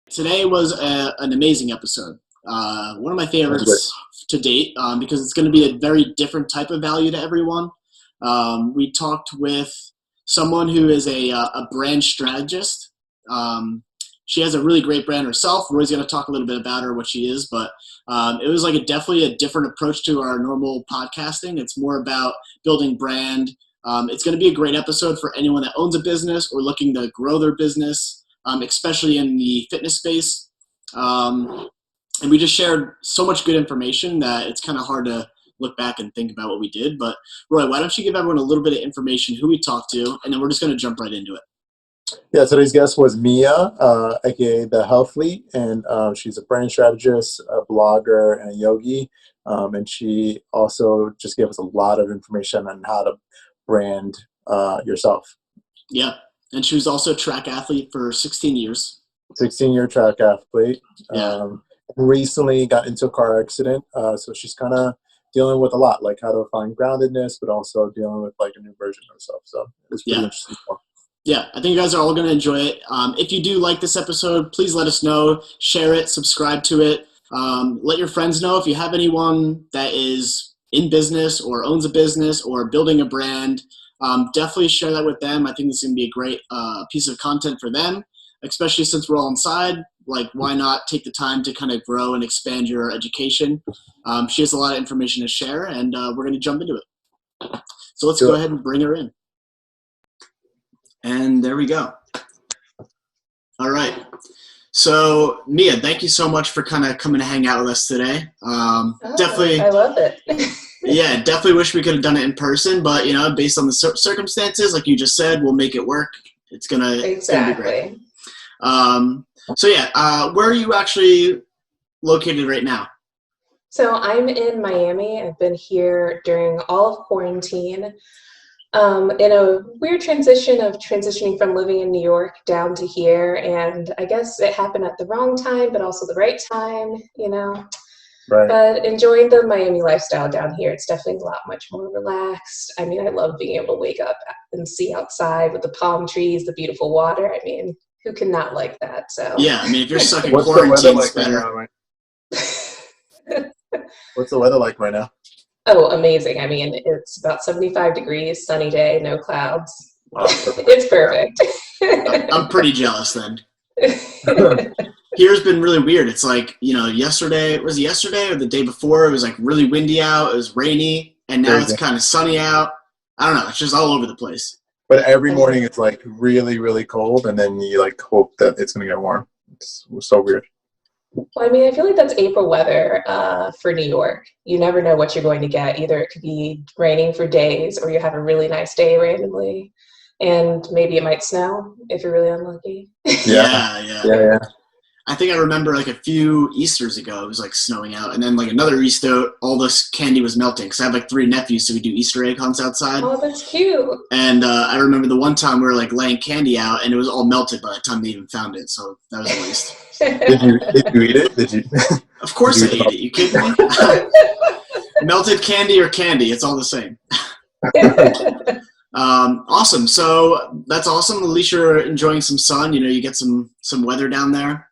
Today was an amazing episode. One of my favorites to date because it's going to be a very different type of value to everyone. We talked with someone who is a brand strategist. She has a really great brand herself. Roy's going to talk a little bit about her, what she is, but it was like definitely a different approach to our normal podcasting. It's more about building brand. It's going to be a great episode for anyone that owns a business or looking to grow their business. Especially in the fitness space. And we just shared so much good information that it's kind of hard to look back and think about what we did. But Roy, why don't you give everyone a little bit of information, who we talked to, and then we're just going to jump right into it. Yeah, today's guest was Mia, aka the Healthlete, and she's a brand strategist, a blogger, and a yogi. And she also just gave us a lot of information on how to brand yourself. Yeah. And she was also a track athlete for 16 years. 16-year track athlete. Yeah. Recently got into a car accident. So she's kind of dealing with a lot, like how to find groundedness, but also dealing with like a new version of herself. So it's pretty interesting. Yeah, I think you guys are all going to enjoy it. If you do like this episode, please let us know. Share it, subscribe to it. Let your friends know if you have anyone that is in business or owns a business or building a brand. Definitely share that with them. I think this is going to be a great piece of content for them, especially since we're all inside. Like, why not take the time to kind of grow and expand your education? She has a lot of information to share, and we're going to jump into it. So let's go ahead and bring her in. And there we go. All right. So, Mia, thank you so much for kind of coming to hang out with us today. Definitely. I love it. Yeah, definitely wish we could have done it in person, but, based on the circumstances, like you just said, we'll make it work. It's gonna be great. Where are you actually located right now? So I'm in Miami. I've been here during all of quarantine. In a weird transitioning from living in New York down to here, and I guess it happened at the wrong time, but also the right time, Right. But enjoying the Miami lifestyle down here. It's definitely a lot much more relaxed. I mean, I love being able to wake up and see outside with the palm trees, the beautiful water. I mean, who can not like that? So yeah, I mean, if you're stuck in quarantine, it's better. What's the weather like right now? Oh, amazing. I mean, it's about 75 degrees, sunny day, no clouds. Perfect. It's perfect. I'm pretty jealous then. Here's been really weird. It's like, yesterday or the day before, it was like really windy out, it was rainy, and now it's kind of sunny out. I don't know, it's just all over the place. But every morning it's like really, really cold, and then you like hope that it's going to get warm. It's so weird. Well, I mean, I feel like that's April weather for New York. You never know what you're going to get. Either it could be raining for days, or you have a really nice day randomly, and maybe it might snow if you're really unlucky. Yeah. I think I remember like a few Easters ago, it was like snowing out, and then like another Easter, all this candy was melting. Because I have like 3 nephews, so we do Easter egg hunts outside. Oh, that's cute. And I remember the one time we were like laying candy out, and it was all melted by the time they even found it. So that was a waste. Did you eat it? Did you? Of course I ate it. You kidding me? Melted candy or candy, it's all the same. Awesome. So that's awesome. At least you're enjoying some sun. You get some weather down there.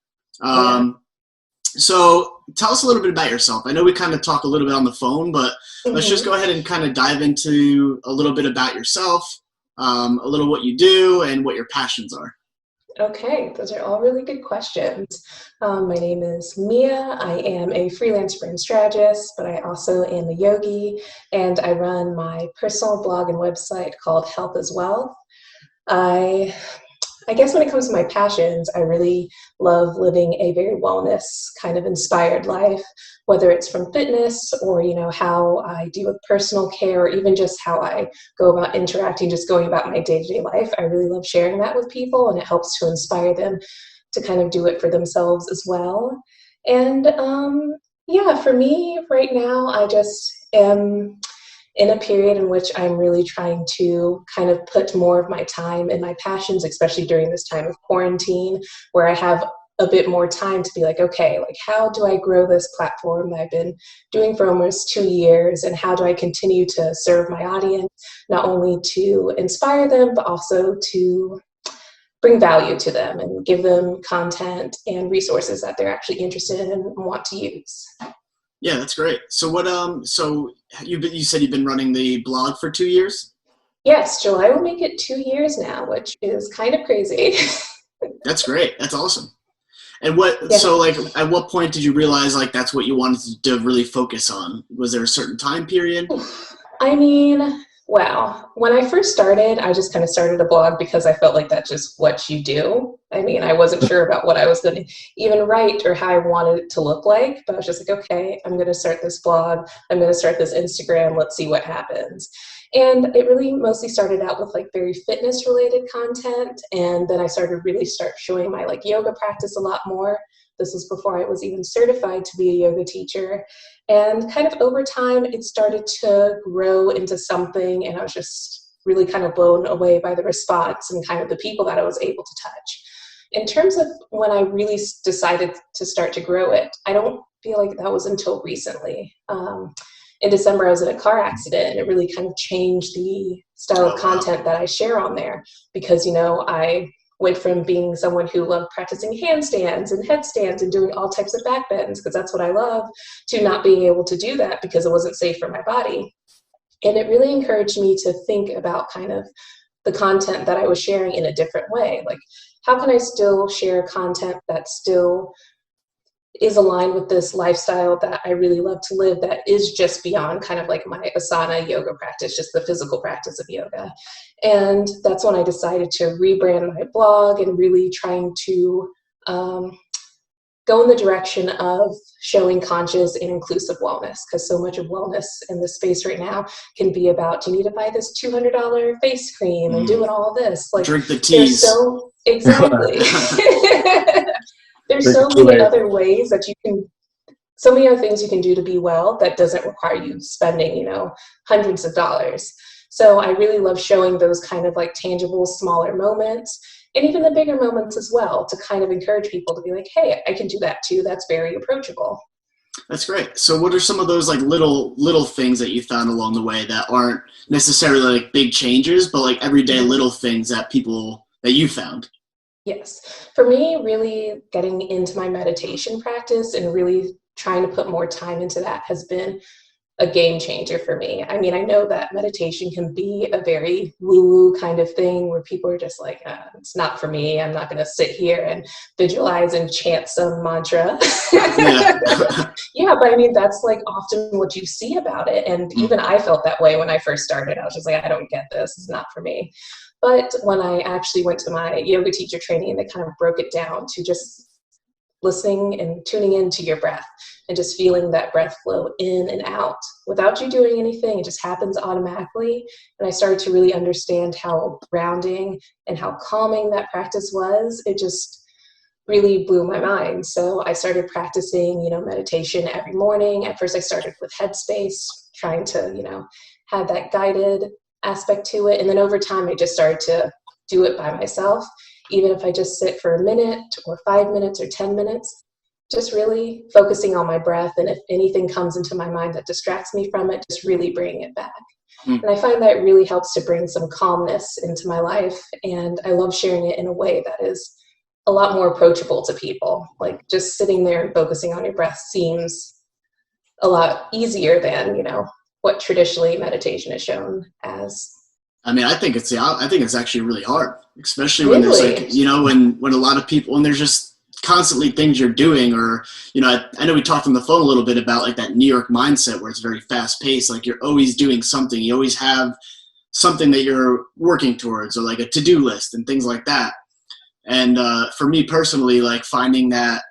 So tell us a little bit about yourself. I know we kind of talk a little bit on the phone, but let's just go ahead and kind of dive into a little bit about yourself, a little what you do and what your passions are. Okay, those are all really good questions. My name is Mia. I am a freelance brand strategist, but I also am a yogi, and I run my personal blog and website called Health is Wellth. I guess when it comes to my passions, I really love living a very wellness kind of inspired life, whether it's from fitness or, how I deal with personal care, or even just how I go about interacting, just going about my day-to-day life. I really love sharing that with people, and it helps to inspire them to kind of do it for themselves as well. And for me right now, I just am in a period in which I'm really trying to kind of put more of my time and my passions, especially during this time of quarantine, where I have a bit more time to be like, okay, like how do I grow this platform that I've been doing for almost 2 years, and how do I continue to serve my audience, not only to inspire them, but also to bring value to them and give them content and resources that they're actually interested in and want to use. Yeah, that's great. So so you said you've been running the blog for 2 years? Yes, July will make it 2 years now, which is kind of crazy. That's great. That's awesome. And Yeah. so like, at what point did you realize like that's what you wanted to really focus on? Was there a certain time period? I mean, wow. When I first started, I just kind of started a blog because I felt like that's just what you do. I mean, I wasn't sure about what I was going to even write or how I wanted it to look like, but I was just like, okay, I'm going to start this blog. I'm going to start this Instagram. Let's see what happens. And it really mostly started out with like very fitness related content. And then I started really start showing my like yoga practice a lot more. This was before I was even certified to be a yoga teacher. And kind of over time, it started to grow into something, and I was just really kind of blown away by the response and kind of the people that I was able to touch. In terms of when I really decided to start to grow it, I don't feel like that was until recently. In December, I was in a car accident, and it really kind of changed the style of content that I share on there because, I went from being someone who loved practicing handstands and headstands and doing all types of back bends because that's what I love, to not being able to do that because it wasn't safe for my body. And it really encouraged me to think about kind of the content that I was sharing in a different way. Like, how can I still share content that still is aligned with this lifestyle that I really love to live, that is just beyond kind of like my asana yoga practice, just the physical practice of yoga. And that's when I decided to rebrand my blog and really trying to go in the direction of showing conscious and inclusive wellness, because so much of wellness in this space right now can be about, you need to buy this $200 face cream and doing all this. Like, drink the teas. Exactly. There's so many other ways that you can, so many other things you can do to be well that doesn't require you spending, hundreds of dollars. So I really love showing those kind of like tangible, smaller moments, and even the bigger moments as well, to kind of encourage people to be like, hey, I can do that too. That's very approachable. That's great. So what are some of those like little things that you found along the way that aren't necessarily like big changes, but like everyday little things that you found? Yes. For me, really getting into my meditation practice and really trying to put more time into that has been a game changer for me. I mean, I know that meditation can be a very woo-woo kind of thing where people are just like, it's not for me. I'm not going to sit here and visualize and chant some mantra. Yeah. Yeah, but I mean, that's like often what you see about it. And even I felt that way when I first started. I was just like, I don't get this. It's not for me. But when I actually went to my yoga teacher training, and they kind of broke it down to just listening and tuning into your breath and just feeling that breath flow in and out without you doing anything. It just happens automatically. And I started to really understand how grounding and how calming that practice was. It just really blew my mind. So I started practicing, meditation every morning. At first I started with Headspace, trying to, have that guided aspect to it. And then over time, I just started to do it by myself, even if I just sit for a minute or 5 minutes or 10 minutes, just really focusing on my breath. And if anything comes into my mind that distracts me from it, just really bringing it back. And I find that really helps to bring some calmness into my life. And I love sharing it in a way that is a lot more approachable to people. Like, just sitting there and focusing on your breath seems a lot easier than, what traditionally meditation is shown as. I mean, I think it's actually really hard, especially when Really? there's like, when a lot of people, when there's just constantly things you're doing, or, I know we talked on the phone a little bit about like that New York mindset where it's very fast paced. Like, you're always doing something. You always have something that you're working towards, or like a to-do list and things like that. And for me personally, like finding that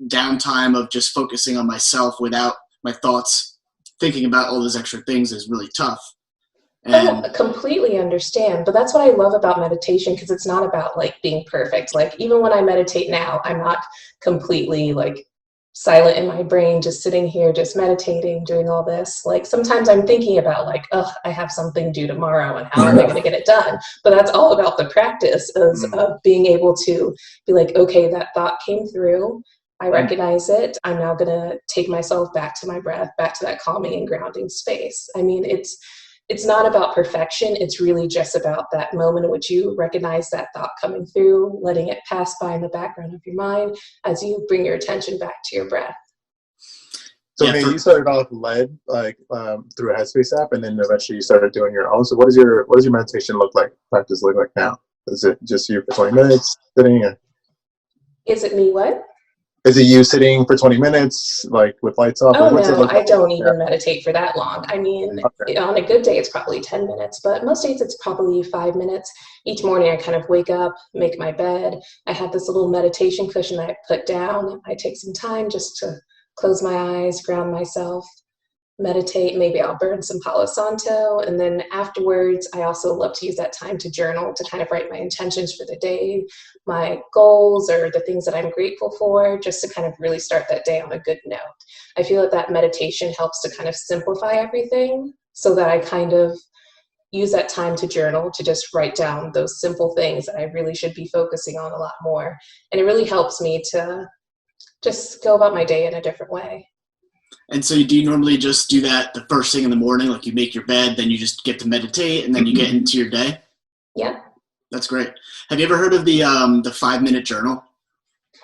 downtime of just focusing on myself without my thoughts thinking about all those extra things is really tough. And I completely understand, but that's what I love about meditation, because it's not about like being perfect. Like, even when I meditate now, I'm not completely like silent in my brain, just sitting here, just meditating, doing all this. Like, sometimes I'm thinking about like, oh, I have something due tomorrow and how am I going to get it done? But that's all about the practice of being able to be like, okay, that thought came through. I recognize it. I'm now going to take myself back to my breath, back to that calming and grounding space. I mean, it's not about perfection. It's really just about that moment in which you recognize that thought coming through, letting it pass by in the background of your mind as you bring your attention back to your breath. So you started off led through a Headspace app, and then eventually you started doing your own. So what does your meditation practice look like now? Is it just you for 20 minutes sitting? Or is it me what? Is it you sitting for 20 minutes, like with lights off? Oh, no, I don't even meditate for that long. I mean, on a good day, it's probably 10 minutes, but most days it's probably 5 minutes. Each morning I kind of wake up, make my bed. I have this little meditation cushion that I put down. I take some time just to close my eyes, ground myself, meditate. Maybe I'll burn some Palo Santo. And then afterwards, I also love to use that time to journal, to kind of write my intentions for the day, my goals, or the things that I'm grateful for, just to kind of really start that day on a good note. I feel that meditation helps to kind of simplify everything, so that I kind of use that time to journal, to just write down those simple things that I really should be focusing on a lot more. And it really helps me to just go about my day in a different way. And so do you normally just do that the first thing in the morning, like you make your bed, then you just get to meditate, and then you get into your day? Yeah. That's great. Have you ever heard of the 5-minute journal?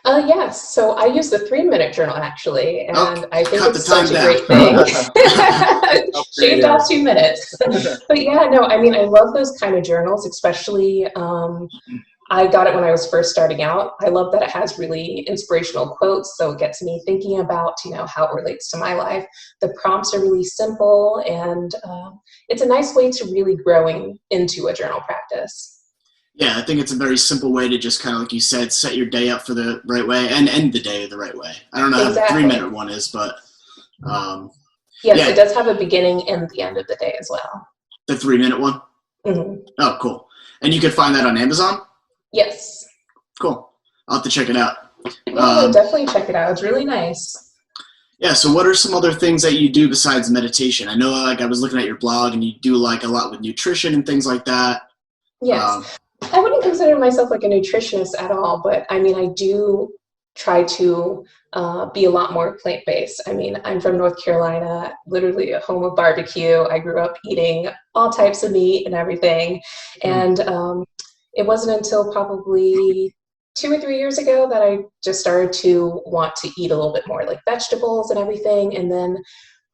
Yes. So I use the 3-minute journal, actually, and I think it's such a great down. thing. Shaved off 2 minutes. But yeah, no, I mean, I love those kind of journals, especially I got it when I was first starting out. I love that it has really inspirational quotes, so it gets me thinking about, how it relates to my life. The prompts are really simple, and it's a nice way to really growing into a journal practice. Yeah, I think it's a very simple way to just kind of, like you said, set your day up for the right way and end the day the right way. I don't know how the 3-minute one is, but yes, it does have a beginning and the end of the day as well. The 3-minute one? Mm-hmm. Oh, cool. And you can find that on Amazon? Yes. Cool. I'll have to check it out. Yeah, definitely check it out. It's really nice. Yeah, so what are some other things that you do besides meditation? I know, I was looking at your blog, and you do a lot with nutrition and things like that. Yes. I wouldn't consider myself like a nutritionist at all, but I mean, I do try to be a lot more plant-based. I mean, I'm from North Carolina, literally a home of barbecue. I grew up eating all types of meat and everything. And it wasn't until probably 2 or 3 years ago that I just started to want to eat a little bit more like vegetables and everything. And then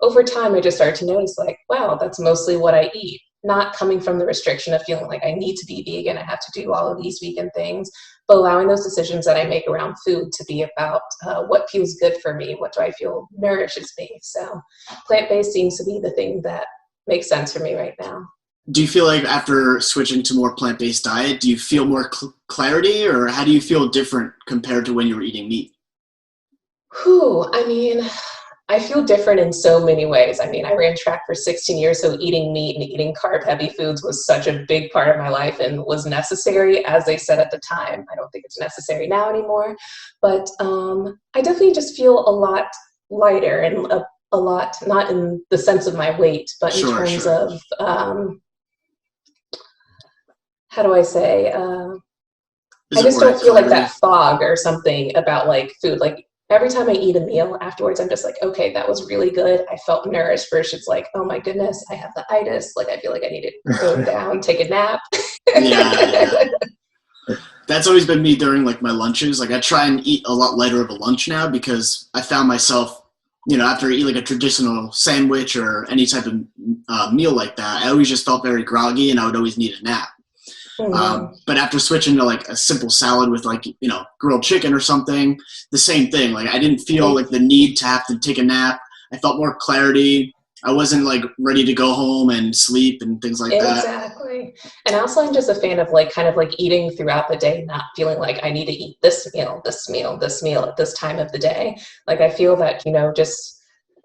over time, I just started to notice wow, that's mostly what I eat. Not coming from the restriction of feeling like I need to be vegan, I have to do all of these vegan things, but allowing those decisions that I make around food to be about what feels good for me, what do I feel nourishes me. So plant-based seems to be the thing that makes sense for me right now. Do you feel like after switching to more plant-based diet, do you feel more clarity, or how do you feel different compared to when you were eating meat? I mean, I feel different in so many ways. I mean, I ran track for 16 years, so eating meat and eating carb-heavy foods was such a big part of my life and was necessary, as they said at the time. I don't think it's necessary now anymore, but I definitely just feel a lot lighter and a lot, not in the sense of my weight, but in terms of, how do I say, I just don't feel like that fog or something about food. Every time I eat a meal afterwards, I'm just okay, that was really good. I felt nourished, versus oh my goodness, I have the itis. I feel like I need to go down, take a nap. Yeah. That's always been me during my lunches. I try and eat a lot lighter of a lunch now, because I found myself, after I eat a traditional sandwich or any type of meal like that, I always just felt very groggy, and I would always need a nap. But after switching to a simple salad with grilled chicken or something, the same thing. I didn't feel the need to have to take a nap. I felt more clarity. I wasn't ready to go home and sleep and things like that. Exactly. And also, I'm just a fan of kind of eating throughout the day, not feeling like I need to eat this meal, this meal, this meal at this time of the day. I feel that, just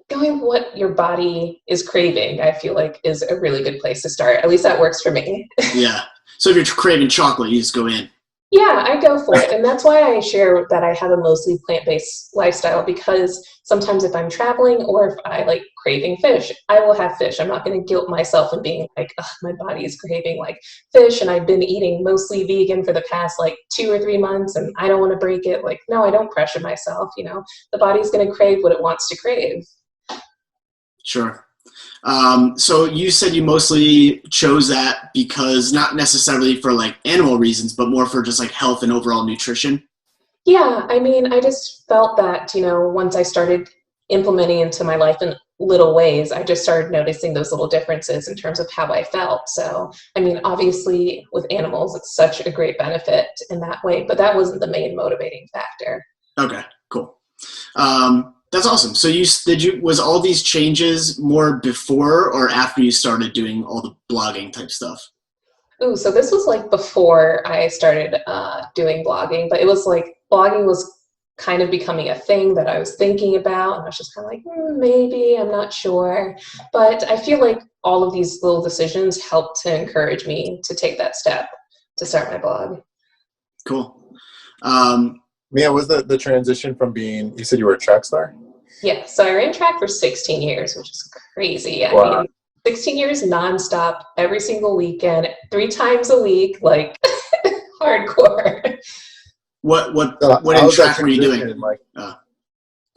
going what your body is craving, I feel is a really good place to start. At least that works for me. Yeah. So if you're craving chocolate, you just go in. Yeah, I go for it. And that's why I share that I have a mostly plant-based lifestyle, because sometimes if I'm traveling or if I craving fish, I will have fish. I'm not going to guilt myself in being my body is craving fish, and I've been eating mostly vegan for the past 2 or 3 months, and I don't want to break it. No, I don't pressure myself. The body's going to crave what it wants to crave. Sure. So you said you mostly chose that because not necessarily for like animal reasons, but more for just like health and overall nutrition. Yeah, I mean, I just felt that, once I started implementing into my life in little ways, I just started noticing those little differences in terms of how I felt. So, I mean, obviously with animals, it's such a great benefit in that way, but that wasn't the main motivating factor. Okay, cool. That's awesome. So was all these changes more before or after you started doing all the blogging type stuff? Ooh, so this was like before I started doing blogging, but it was like blogging was kind of becoming a thing that I was thinking about, and I was just kind of like, maybe, I'm not sure. But I feel like all of these little decisions helped to encourage me to take that step to start my blog. Cool. Um, Mia, was the transition from being, you said you were a track star? Yeah, so I ran track for 16 years, which is crazy. I Wow. mean, 16 years nonstop, every single weekend, 3 times a week, like hardcore. what How in was that track were you doing? transition? Like,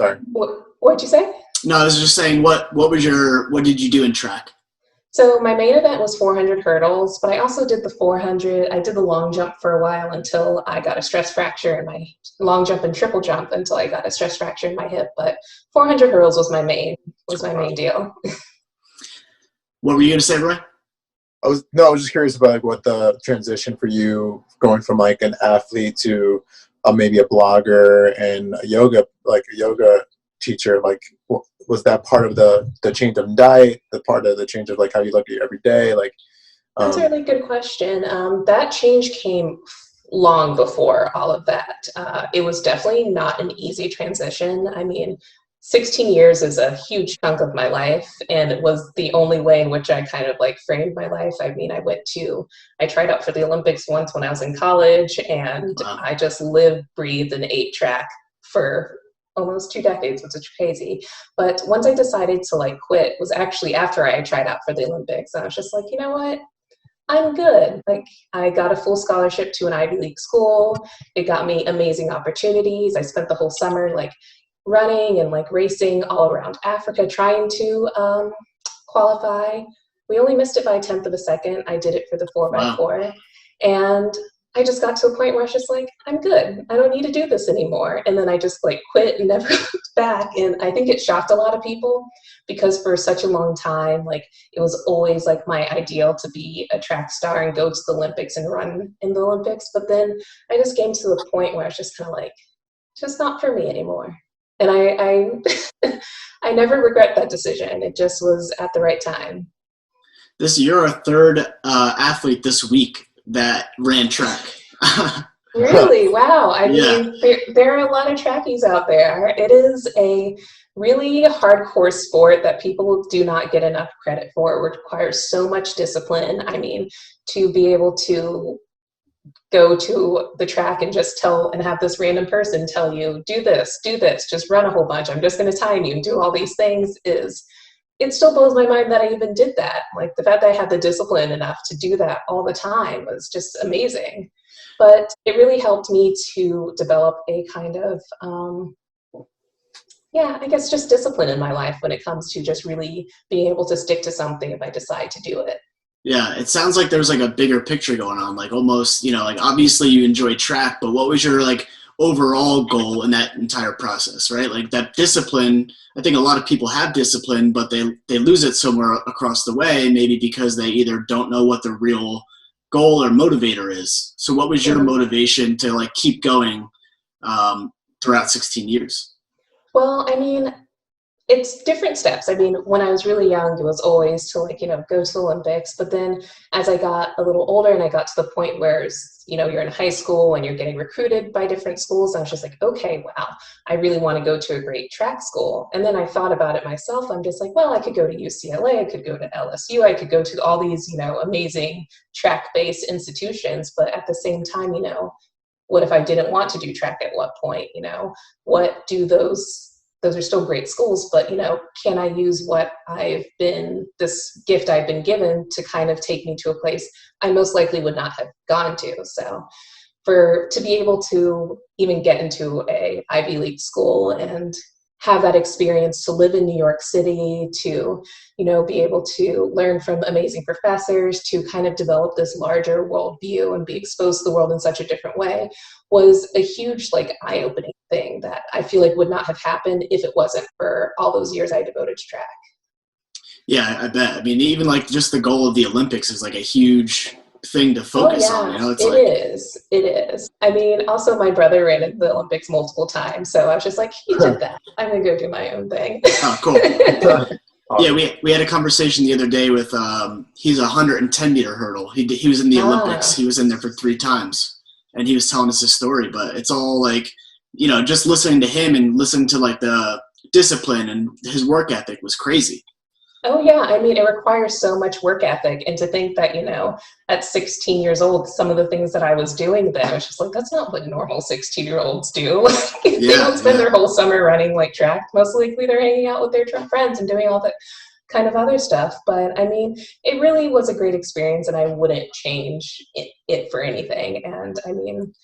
sorry. What'd you say? No, I was just saying what did you do in track? So my main event was 400 hurdles, but I also did the 400. I did the long jump for a while until I got a stress fracture in my long jump and triple jump until I got a stress fracture in my hip. But 400 hurdles was my main deal. What were you gonna say, Roy? I was just curious about like what the transition for you going from like an athlete to maybe a blogger and a yoga teacher. Like, was that part of the change of diet, the part of the change of like how you look at your every day? Like, That's a really good question. That change came long before all of that. It was definitely not an easy transition. I mean, 16 years is a huge chunk of my life, and it was the only way in which I kind of like framed my life. I mean, I tried out for the Olympics once when I was in college, and Wow. I just lived, breathed, and ate track for almost 2 decades, which is crazy. But once I decided to like quit was actually after I tried out for the Olympics. I was just like, you know what? I'm good. Like, I got a full scholarship to an Ivy League school. It got me amazing opportunities. I spent the whole summer like running and like racing all around Africa trying to qualify. We only missed it by a tenth of a second. I did it for the 4 by Wow. 4 And I just got to a point where I was just like, I'm good. I don't need to do this anymore. And then I just like quit and never looked back. And I think it shocked a lot of people because for such a long time, like it was always like my ideal to be a track star and go to the Olympics and run in the Olympics. But then I just came to the point where I was just kind of like, just not for me anymore. And I I never regret that decision. It just was at the right time. You're a third athlete this week that ran track. Really? Wow. I Yeah. mean, there are a lot of trackies out there. It is a really hardcore sport that people do not get enough credit for. It requires so much discipline. I mean, to be able to go to the track and just tell and have this random person tell you, do this, just run a whole bunch. I'm just going to time you and do all these things it still blows my mind that I even did that. Like the fact that I had the discipline enough to do that all the time was just amazing. But it really helped me to develop a kind of, yeah, I guess just discipline in my life when it comes to just really being able to stick to something if I decide to do it. Yeah, it sounds like there's like a bigger picture going on. Like almost, like obviously you enjoy track, but what was your like overall goal in that entire process, right? Like that discipline, I think a lot of people have discipline, but they lose it somewhere across the way, maybe because they either don't know what the real goal or motivator is. So what was your Yeah. motivation to like keep going throughout 16 years? Well, I mean, it's different steps. I mean, when I was really young, it was always to like, go to the Olympics. But then as I got a little older and I got to the point where, you're in high school and you're getting recruited by different schools, I was just like, okay, wow, I really want to go to a great track school. And then I thought about it myself. I'm just like, well, I could go to UCLA, I could go to LSU, I could go to all these, amazing track-based institutions. But at the same time, what if I didn't want to do track at what point, what do those are still great schools, but can I use this gift I've been given to kind of take me to a place I most likely would not have gone to? So to be able to even get into a Ivy League school and have that experience, to live in New York City, to, you know, be able to learn from amazing professors, to kind of develop this larger worldview and be exposed to the world in such a different way, was a huge, like, eye-opening thing that I feel like would not have happened if it wasn't for all those years I devoted to track. Yeah, I bet. I mean, even like just the goal of the Olympics is like a huge thing to focus on. You know, it's it like, is. It is. I mean, also my brother ran in the Olympics multiple times, so I was just like, he did that. I'm gonna go do my own thing. oh, cool. Yeah, Awesome. we had a conversation the other day with he's a 110-meter hurdle. He was in the Olympics. Ah, He was in there for 3 times, and he was telling us his story. But it's all like, you know, just listening to him and listening to like the discipline and his work ethic was crazy. oh yeah. I mean, it requires so much work ethic, and to think that, you know, at 16 years old, some of the things that I was doing then, I was just like, that's not what normal 16-year-olds do. They don't Yeah, spend yeah. their whole summer running like track. Most likely, they're hanging out with their friends and doing all that kind of other stuff. But I mean, it really was a great experience, and I wouldn't change it for anything. And I mean,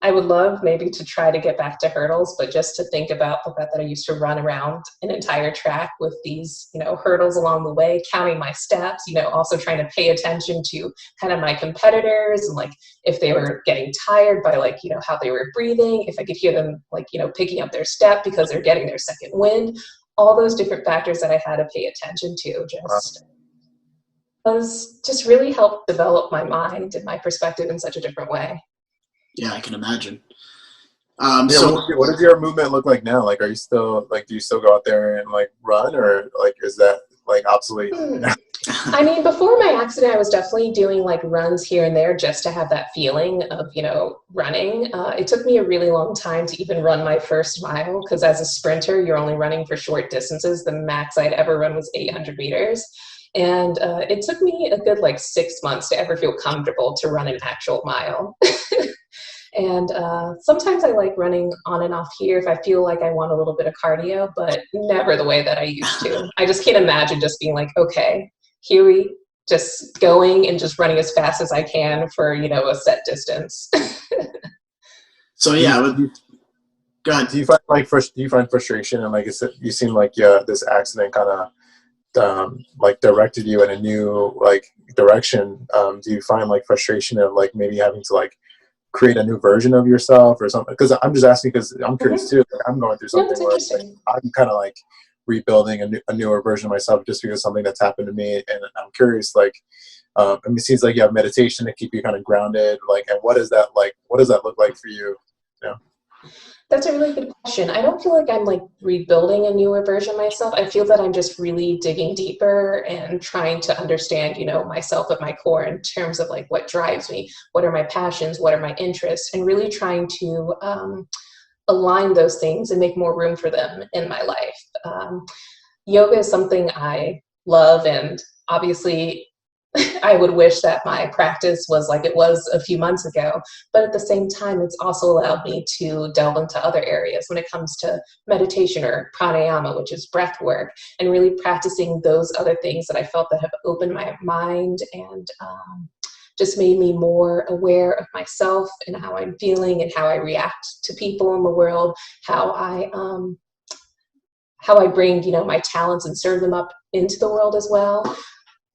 I would love maybe to try to get back to hurdles, but just to think about the fact that I used to run around an entire track with these, you know, hurdles along the way, counting my steps, you know, also trying to pay attention to kind of my competitors and like if they were getting tired by like, you know, how they were breathing, if I could hear them like, you know, picking up their step because they're getting their second wind, all those different factors that I had to pay attention to just really helped develop my mind and my perspective in such a different way. Yeah, I can imagine. Yeah, So what does your movement look like now? Like, are you still like, do you still go out there and like run, or like is that like obsolete? I mean, before my accident, I was definitely doing like runs here and there just to have that feeling of, you know, running. It took me a really long time to even run my first mile because as a sprinter, you're only running for short distances. The max I'd ever run was 800 meters. And it took me a good like 6 months to ever feel comfortable to run an actual mile. And sometimes I like running on and off here if I feel like I want a little bit of cardio, but never the way that I used to. I just can't imagine just being like, okay, here we just going and just running as fast as I can for, you know, a set distance. so Do you, yeah, do you go ahead. do you find like do you find frustration, and like you seem like this accident kind of like directed you in a new like direction? Do you find like frustration of like maybe having to like create a new version of yourself or something? Because I'm just asking because I'm curious Mhm. too. Like, I'm going through No, something it's where like, interesting. I'm kind of like rebuilding a newer version of myself just because of something that's happened to me, and I'm curious. Like, I mean, it seems like you have meditation to keep you kind of grounded. Like, and what is that like? What does that look like for you? You know? That's a really good question. I don't feel like I'm like rebuilding a newer version of myself. I feel that I'm just really digging deeper and trying to understand, you know, myself at my core in terms of like what drives me, what are my passions, what are my interests, and really trying to align those things and make more room for them in my life. Yoga is something I love, and obviously I would wish that my practice was like it was a few months ago, but at the same time, it's also allowed me to delve into other areas when it comes to meditation or pranayama, which is breath work, and really practicing those other things that I felt that have opened my mind and just made me more aware of myself and how I'm feeling and how I react to people in the world, how I bring, you know, my talents and serve them up into the world as well.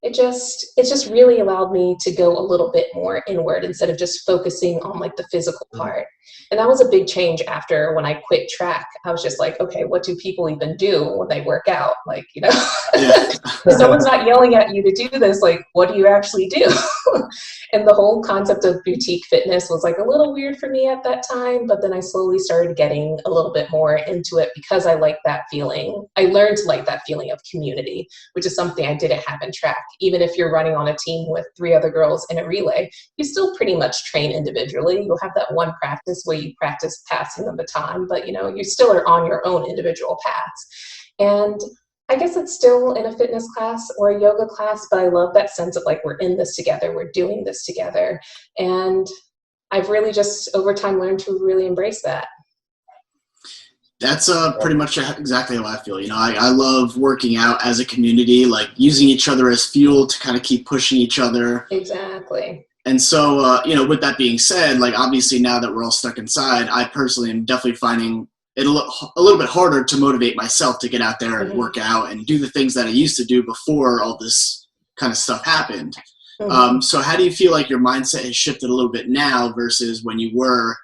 It just really allowed me to go a little bit more inward instead of just focusing on like the physical part. And that was a big change after when I quit track. I was just like, okay, what do people even do when they work out? Like, you know, Yeah. if someone's not yelling at you to do this, like, what do you actually do? And the whole concept of boutique fitness was like a little weird for me at that time, but then I slowly started getting a little bit more into it because I like that feeling. I learned to like that feeling of community, which is something I didn't have in track. Even if you're running on a team with 3 other girls in a relay, you still pretty much train individually. You'll have that one practice where you practice passing the baton, but you know, you still are on your own individual paths. And I guess it's still in a fitness class or a yoga class, but I love that sense of like, we're in this together, we're doing this together. And I've really just over time learned to really embrace that. That's pretty much exactly how I feel. You know, I love working out as a community, like using each other as fuel to kind of keep pushing each other. Exactly. And so, you know, with that being said, like obviously now that we're all stuck inside, I personally am definitely finding it a little bit harder to motivate myself to get out there and Mm-hmm. work out and do the things that I used to do before all this kind of stuff happened. Mm-hmm. So how do you feel like your mindset has shifted a little bit now versus when you were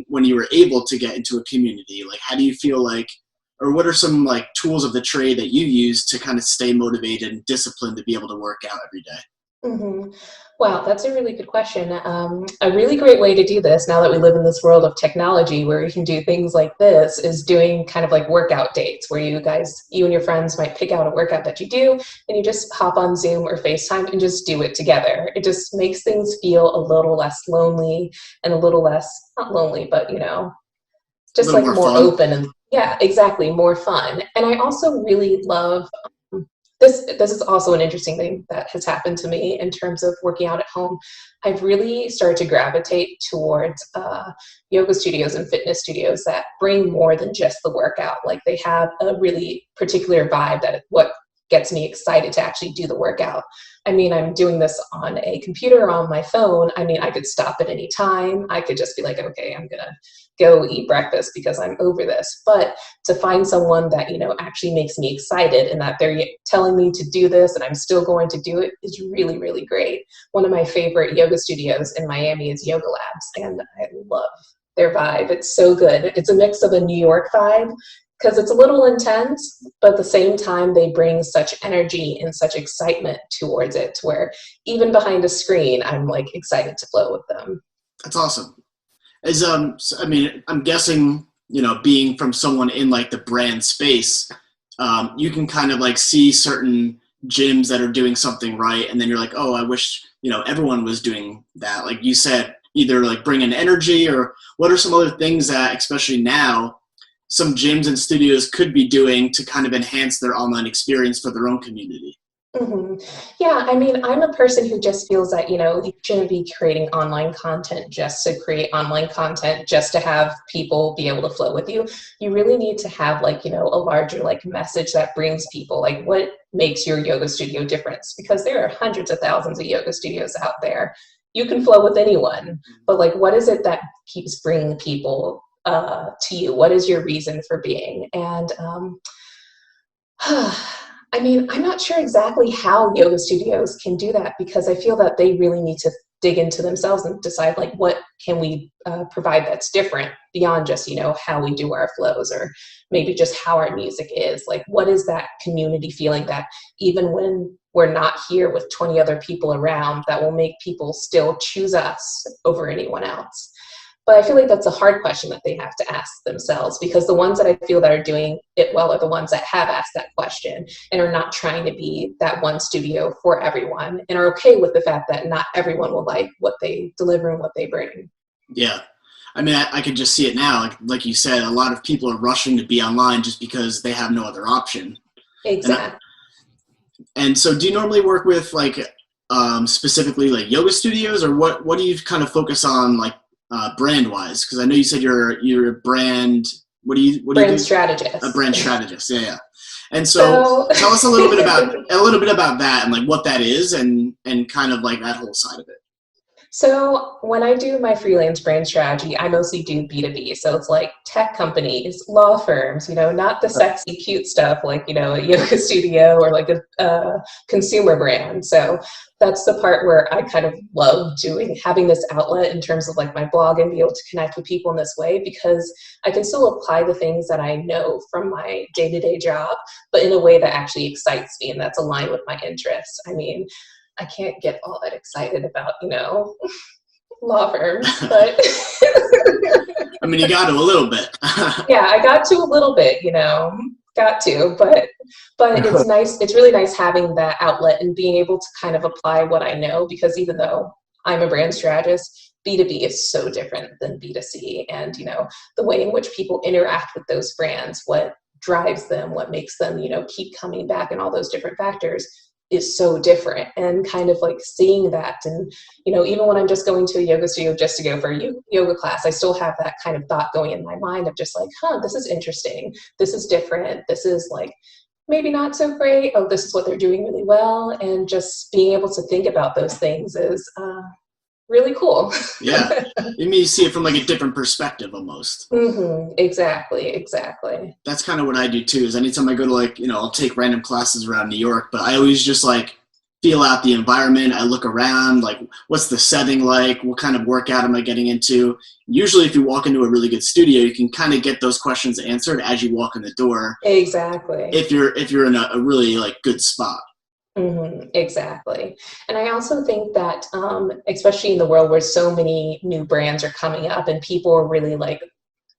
when you were able to get into a community? Like, how do you feel like, or what are some like tools of the trade that you use to kind of stay motivated and disciplined to be able to work out every day? Mm-hmm. Wow, that's a really good question. A really great way to do this, now that we live in this world of technology where we can do things like this, is doing kind of like workout dates where you and your friends might pick out a workout that you do, and you just hop on Zoom or FaceTime and just do it together. It just makes things feel a little less lonely and a little less, not lonely, but A just little like more more fun. open and yeah, exactly, more fun. And I also really love this is also an interesting thing that has happened to me in terms of working out at home. I've really started to gravitate towards yoga studios and fitness studios that bring more than just the workout. Like they have a really particular vibe that what gets me excited to actually do the workout. I mean, I'm doing this on a computer or on my phone. I mean, I could stop at any time. I could just be like, okay, I'm going to go eat breakfast because I'm over this. But to find someone that, actually makes me excited and that they're telling me to do this and I'm still going to do it is really, really great. One of my favorite yoga studios in Miami is Yoga Labs, and I love their vibe. It's so good. It's a mix of a New York vibe because it's a little intense, but at the same time, they bring such energy and such excitement towards it to where even behind a screen, I'm like excited to flow with them. That's awesome. I mean, I'm guessing, being from someone in like the brand space, you can kind of like see certain gyms that are doing something right, and then you're like, oh, I wish everyone was doing that. Like you said, either like bring in energy, or what are some other things that, especially now, some gyms and studios could be doing to kind of enhance their online experience for their own community? Mm-hmm. Yeah, I mean, I'm a person who just feels that, you shouldn't be creating online content just to create online content, just to have people be able to flow with you. You really need to have like, a larger like message that brings people, like what makes your yoga studio different? Because there are hundreds of thousands of yoga studios out there. You can flow with anyone, but like, what is it that keeps bringing people to you? What is your reason for being? And I mean, I'm not sure exactly how yoga studios can do that because I feel that they really need to dig into themselves and decide like what can we provide that's different beyond just how we do our flows, or maybe just how our music is. Like what is that community feeling that even when we're not here with 20 other people around, that will make people still choose us over anyone else? But I feel like that's a hard question that they have to ask themselves, because the ones that I feel that are doing it well are the ones that have asked that question and are not trying to be that one studio for everyone and are okay with the fact that not everyone will like what they deliver and what they bring. Yeah. I mean, I could just see it now. Like you said, a lot of people are rushing to be online just because they have no other option. Exactly. And so do you normally work with like specifically like yoga studios, or what do you kind of focus on like brand wise? Because I know you said you're a brand. What do you Brand do? strategist. A brand strategist. Yeah, yeah. And so tell us a little bit about that and like what that is, and kind of like that whole side of it. So when I do my freelance brand strategy, I mostly do B2B. So it's like tech companies, law firms, not the sexy, cute stuff like, a yoga studio or like a consumer brand. So that's the part where I kind of love having this outlet in terms of like my blog and be able to connect with people in this way, because I can still apply the things that I know from my day-to-day job, but in a way that actually excites me and that's aligned with my interests. I mean, I can't get all that excited about, law firms, but I mean, you got to a little bit. yeah, I got to a little bit, got to, but it's nice. It's really nice having that outlet and being able to kind of apply what I know, because even though I'm a brand strategist, B2B is so different than B2C. And, the way in which people interact with those brands, what drives them, what makes them, keep coming back, and all those different factors is so different. And kind of like seeing that, and even when I'm just going to a yoga studio just to go for a yoga class, I still have that kind of thought going in my mind of just like, this is interesting, this is different, this is like maybe not so great, oh, this is what they're doing really well. And just being able to think about those things is really cool. Yeah. You mean you see it from like a different perspective almost. Exactly. That's kind of what I do too, is anytime I go to like, I'll take random classes around New York, but I always just like feel out the environment. I look around, like what's the setting like? What kind of workout am I getting into? Usually if you walk into a really good studio, you can kind of get those questions answered as you walk in the door. Exactly. If you're in a really like good spot. Exactly. And I also think that, especially in the world where so many new brands are coming up and people are really like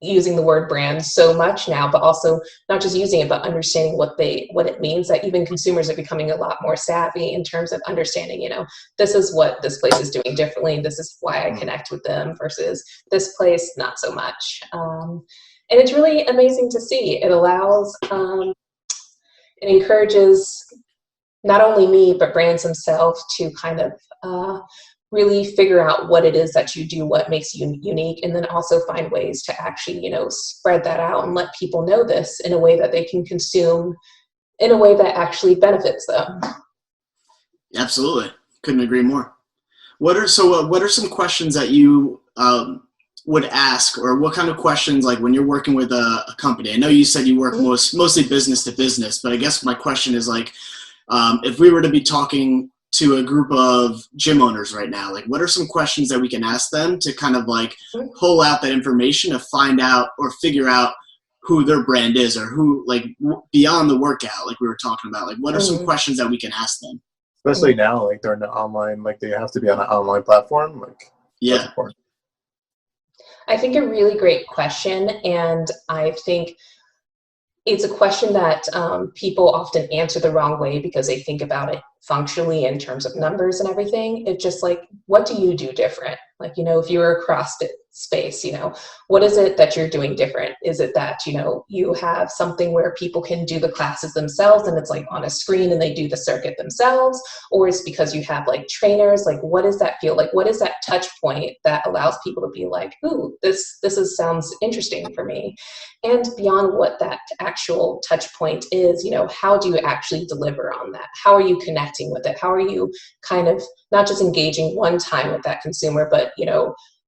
using the word brand so much now, but also not just using it, but understanding what it means, that even consumers are becoming a lot more savvy in terms of understanding, this is what this place is doing differently. This is why I connect with them versus this place, not so much. And it's really amazing to see. It allows, it encourages not only me, but brands themselves to kind of really figure out what it is that you do, what makes you unique, and then also find ways to actually, spread that out and let people know this in a way that they can consume in a way that actually benefits them. Absolutely. Couldn't agree more. What are some questions that you would ask, or what kind of questions, like when you're working with a company? I know you said you work mostly business to business, but I guess my question is like, if we were to be talking to a group of gym owners right now, like what are some questions that we can ask them to kind of like pull out that information to find out or figure out who their brand is, or who, like beyond the workout, like we were talking about, like what are some questions that we can ask them? Especially now, like they're in the online, like they have to be on an online platform. Like, yeah. I think a really great question. And I think it's a question that people often answer the wrong way because they think about it functionally in terms of numbers and everything. It's just like, what do you do different? Like, if you're a CrossFit space, what is it that you're doing different? Is it that, you have something where people can do the classes themselves and it's like on a screen and they do the circuit themselves? Or is it because you have like trainers? Like, what does that feel like? What is that touch point that allows people to be like, ooh, this sounds interesting for me? And beyond what that actual touch point is, how do you actually deliver on that? How are you connecting with it? How are you kind of not just engaging one time with that consumer, but,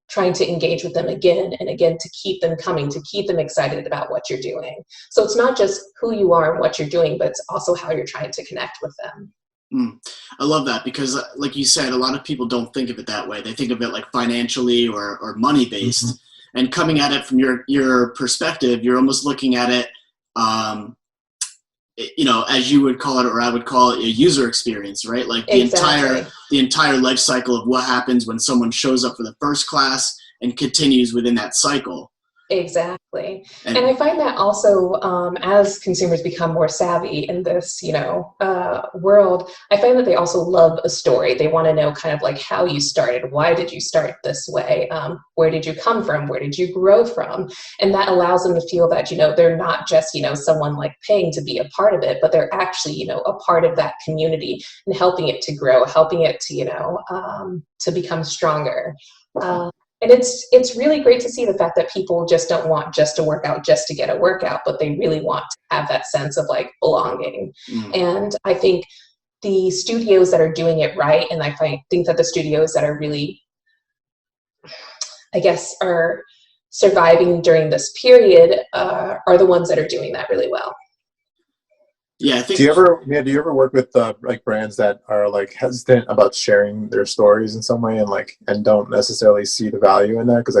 trying to engage with them again and again to keep them coming, to keep them excited about what you're doing. So it's not just who you are and what you're doing, but it's also how you're trying to connect with them. I love that, because like you said, a lot of people don't think of it that way. They think of it like financially or money based. And coming at it from your perspective, you're almost looking at it, as you would call it, or I would call it, a user experience, right? Like the entire life cycle of what happens when someone shows up for the first class and continues within that cycle. Exactly. And I find that also as consumers become more savvy in this, world, I find that they also love a story. They want to know kind of like how you started. Why did you start this way? Where did you come from? Where did you grow from? And that allows them to feel that, they're not just, someone like paying to be a part of it, but they're actually, a part of that community and helping it to grow, helping it to, to become stronger. And it's really great to see the fact that people just don't want just a workout just to get a workout, but they really want to have that sense of like belonging. And I think the studios that are doing it right, and I think that the studios that are really, I guess, are surviving during this period are the ones that are doing that really well. Yeah, I think. Do you ever work with like brands that are like hesitant about sharing their stories in some way, and don't necessarily see the value in that? Because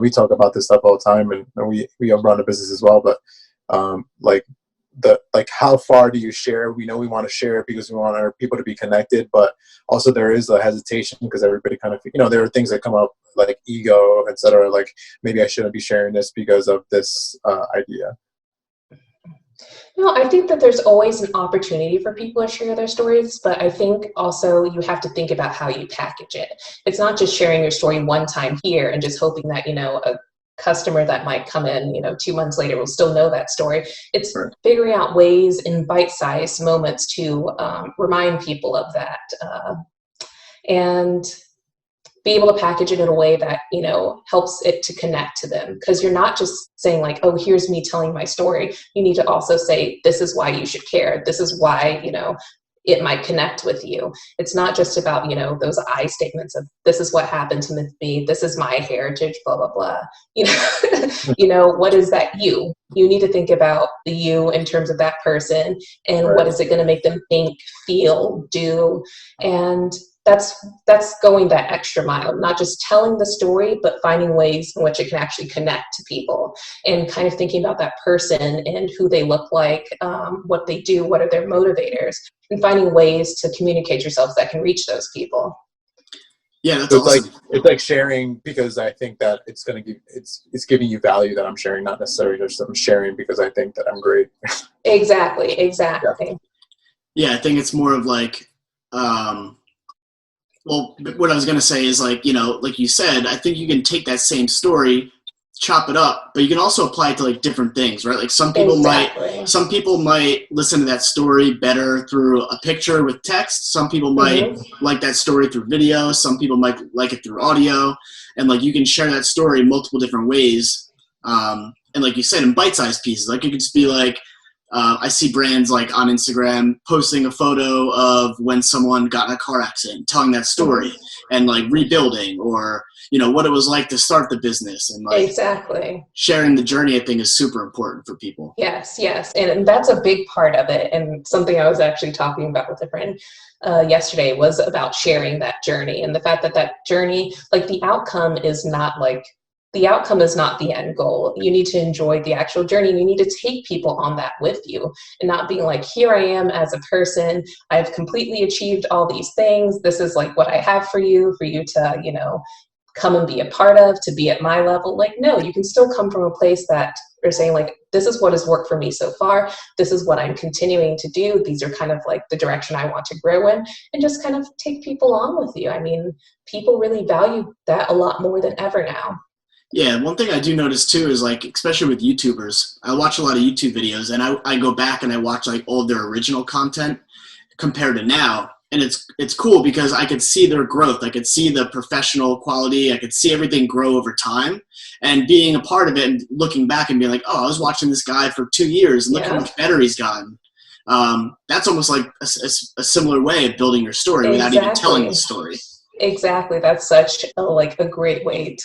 we talk about this stuff all the time, and we run a business as well. But how far do you share? We know we want to share it because we want our people to be connected, but also there is a hesitation because everybody kind of, there are things that come up like ego, etc. Like maybe I shouldn't be sharing this because of this idea. No, I think that there's always an opportunity for people to share their stories, but I think also you have to think about how you package it. It's not just sharing your story one time here and just hoping that, a customer that might come in, 2 months later will still know that story. It's figuring out ways in bite-sized moments to remind people of that and be able to package it in a way that, helps it to connect to them. Because you're not just saying like, oh, here's me telling my story. You need to also say, this is why you should care. This is why, it might connect with you. It's not just about, those I statements of this is what happened to me, this is my heritage, blah, blah, blah. What is that you? You need to think about the you in terms of that person and what is it going to make them think, feel, do. And that's going that extra mile, not just telling the story, but finding ways in which it can actually connect to people and kind of thinking about that person and who they look like, what they do, what are their motivators, and finding ways to communicate yourselves that can reach those people. Yeah, that's awesome. It's like sharing because I think that it's giving you value that I'm sharing, not necessarily just I'm sharing because I think that I'm great. Exactly. Yeah, I think it's more of like, well, what I was going to say is like, like you said, I think you can take that same story, chop it up, but you can also apply it to like different things, right? Like some people might listen to that story better through a picture with text. Some people might like that story through video. Some people might like it through audio, and like you can share that story multiple different ways. And like you said, in bite-sized pieces, like it could just be like, I see brands like on Instagram posting a photo of when someone got in a car accident, telling that story and like rebuilding, or what it was like to start the business, and like sharing the journey. I think is super important for people. Yes, and that's a big part of it. And something I was actually talking about with a friend yesterday was about sharing that journey and the fact that journey, like the outcome is not the end goal. You need to enjoy the actual journey. You need to take people on that with you and not being like, here I am as a person. I've completely achieved all these things. This is like what I have for you to, come and be a part of, to be at my level. Like, no, you can still come from a place that you're saying like, this is what has worked for me so far. This is what I'm continuing to do. These are kind of like the direction I want to grow in, and just kind of take people on with you. I mean, people really value that a lot more than ever now. Yeah, one thing I do notice too is like, especially with YouTubers, I watch a lot of YouTube videos, and I go back and I watch like all their original content compared to now. And it's cool because I could see their growth. I could see the professional quality. I could see everything grow over time, and being a part of it and looking back and being like, oh, I was watching this guy for 2 years and look how much better he's gotten. That's almost like a similar way of building your story without even telling the story. Exactly. That's such a great way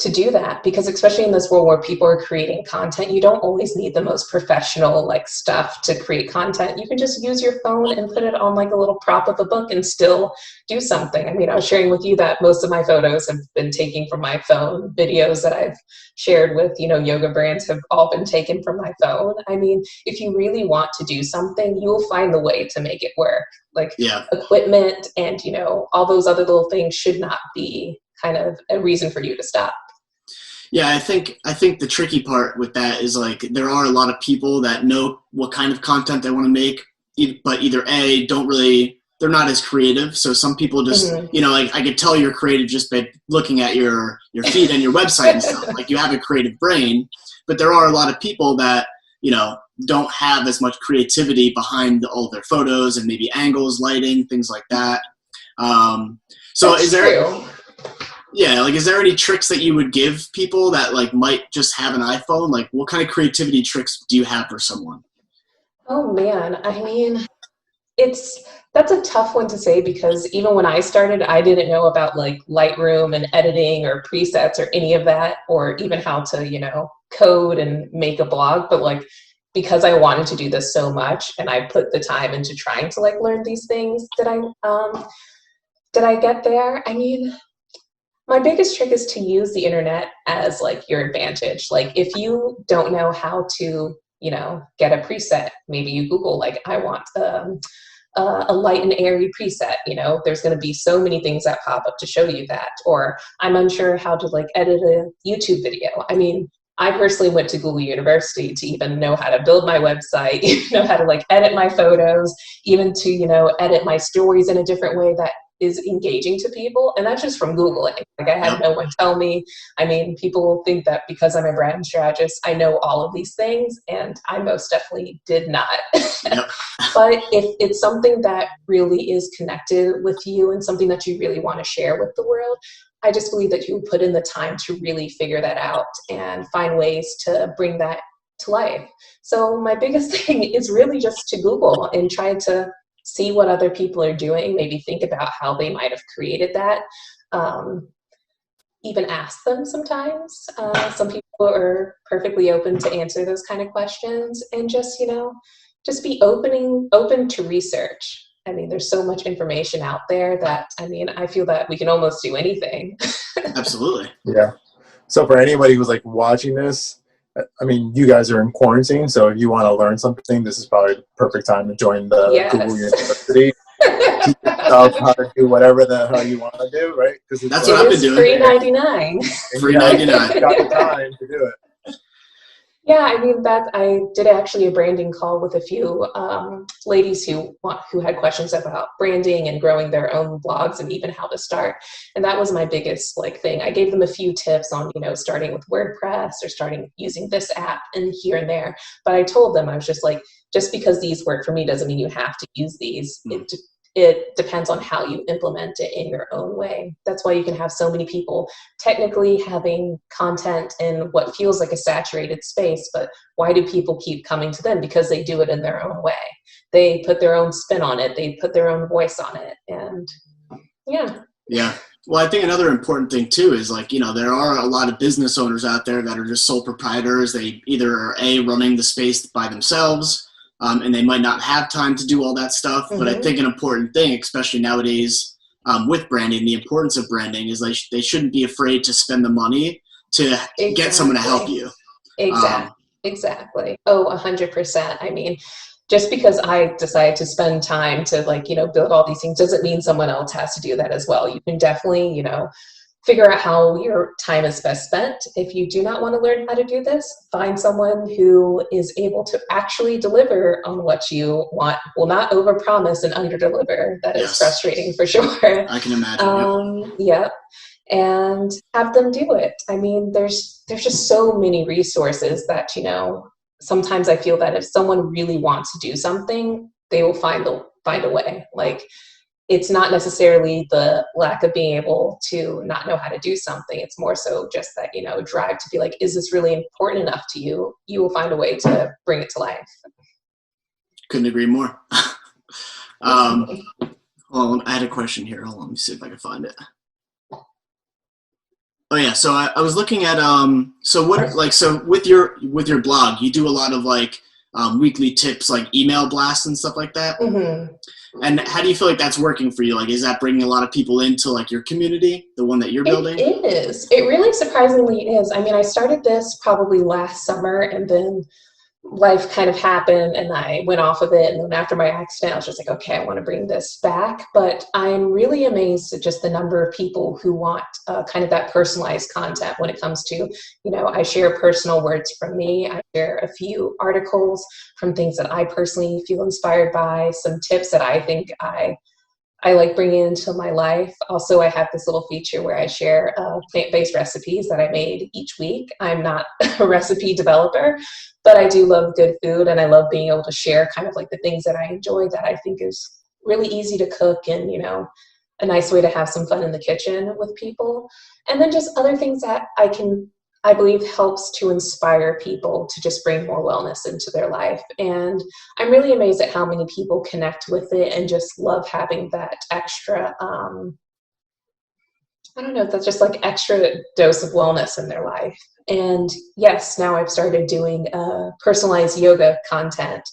to do that, because especially in this world where people are creating content, you don't always need the most professional stuff to create content. You can just use your phone and put it on like a little prop of a book and still do something. I mean, I was sharing with you that most of my photos have been taken from my phone. Videos that I've shared with, yoga brands have all been taken from my phone. I mean, if you really want to do something, you will find the way to make it work. Equipment and, all those other little things should not be kind of a reason for you to stop. Yeah, I think the tricky part with that is like there are a lot of people that know what kind of content they want to make, but either they're not as creative. So some people just, I could tell you're creative just by looking at your feed and your website and stuff. Like you have a creative brain, but there are a lot of people that, don't have as much creativity behind all their photos and maybe angles, lighting, things like that. Is there any tricks that you would give people that might just have an iPhone? Like what kind of creativity tricks do you have for someone? Oh man, I mean, that's a tough one to say, because even when I started, I didn't know about Lightroom and editing or presets or any of that, or even how to, code and make a blog. But because I wanted to do this so much and I put the time into trying to learn these things, did I get there? I mean, my biggest trick is to use the internet as your advantage. If you don't know how to, get a preset, maybe you Google, I want a light and airy preset. There's going to be so many things that pop up to show you that. Or I'm unsure how to edit a YouTube video. I mean, I personally went to Google University to even know how to build my website, how to edit my photos, even to, edit my stories in a different way that is engaging to people. And that's just from Googling. I had no one tell me. I mean, people think that because I'm a brand strategist, I know all of these things, and I most definitely did not. But if it's something that really is connected with you and something that you really want to share with the world, I just believe that you put in the time to really figure that out and find ways to bring that to life. So my biggest thing is really just to Google and try to see what other people are doing, maybe think about how they might have created that. Even ask them sometimes. Some people are perfectly open to answer those kind of questions, and just, just be open to research. I mean, there's so much information out there that, I mean, I feel that we can almost do anything. Absolutely. Yeah. So for anybody who's like watching this, I mean, you guys are in quarantine, so if you want to learn something, this is probably the perfect time to join the Yes. Google University. Teach yourself how to do whatever the hell you want to do, right? Because that's what I've been doing. Free 99. Free 99. You got the time to do it. Yeah, I mean, that I did actually a branding call with a few ladies who had questions about branding and growing their own blogs and even how to start. And that was my biggest thing. I gave them a few tips on, starting with WordPress or starting using this app and here and there. But I told them, I was just like, just because these work for me doesn't mean you have to use these. It depends on how you implement it in your own way. That's why you can have so many people technically having content in what feels like a saturated space, but why do people keep coming to them? Because they do it in their own way. They put their own spin on it. They put their own voice on it. And yeah. Yeah. Well, I think another important thing too is there are a lot of business owners out there that are just sole proprietors. They either are running the space by themselves, and they might not have time to do all that stuff. Mm-hmm. But I think an important thing, especially nowadays with branding, the importance of branding is they shouldn't be afraid to spend the money to get someone to help you. Exactly. Oh, 100%. I mean, just because I decided to spend time to build all these things doesn't mean someone else has to do that as well. You can definitely, figure out how your time is best spent. If you do not want to learn how to do this, find someone who is able to actually deliver on what you want, will not overpromise and underdeliver. That is frustrating for sure. I can imagine. Yep. And have them do it. I mean, there's just so many resources that, sometimes I feel that if someone really wants to do something, they will find a way. It's not necessarily the lack of being able to not know how to do something. It's more so just that, drive to be like, is this really important enough to you? You will find a way to bring it to life. Couldn't agree more. Well, I had a question here. Hold on, let me see if I can find it. Oh yeah, so I was looking at so with your blog, you do a lot of weekly tips, email blasts and stuff like that. Mm-hmm. And how do you feel like that's working for you? Is that bringing a lot of people into your community, the one that you're building? It is. It really surprisingly is. I mean, I started this probably last summer, and then life kind of happened and I went off of it. And then after my accident, I was just like, okay, I want to bring this back. But I'm really amazed at just the number of people who want kind of that personalized content when it comes to, I share personal words from me. I share a few articles from things that I personally feel inspired by, some tips that I think I like bringing into my life. Also, I have this little feature where I share plant-based recipes that I made each week. I'm not a recipe developer, but I do love good food, and I love being able to share kind of the things that I enjoy that I think is really easy to cook and, a nice way to have some fun in the kitchen with people. And then just other things that I believe helps to inspire people to just bring more wellness into their life. And I'm really amazed at how many people connect with it and just love having that extra, I don't know if that's just extra dose of wellness in their life. And yes, now I've started doing personalized yoga content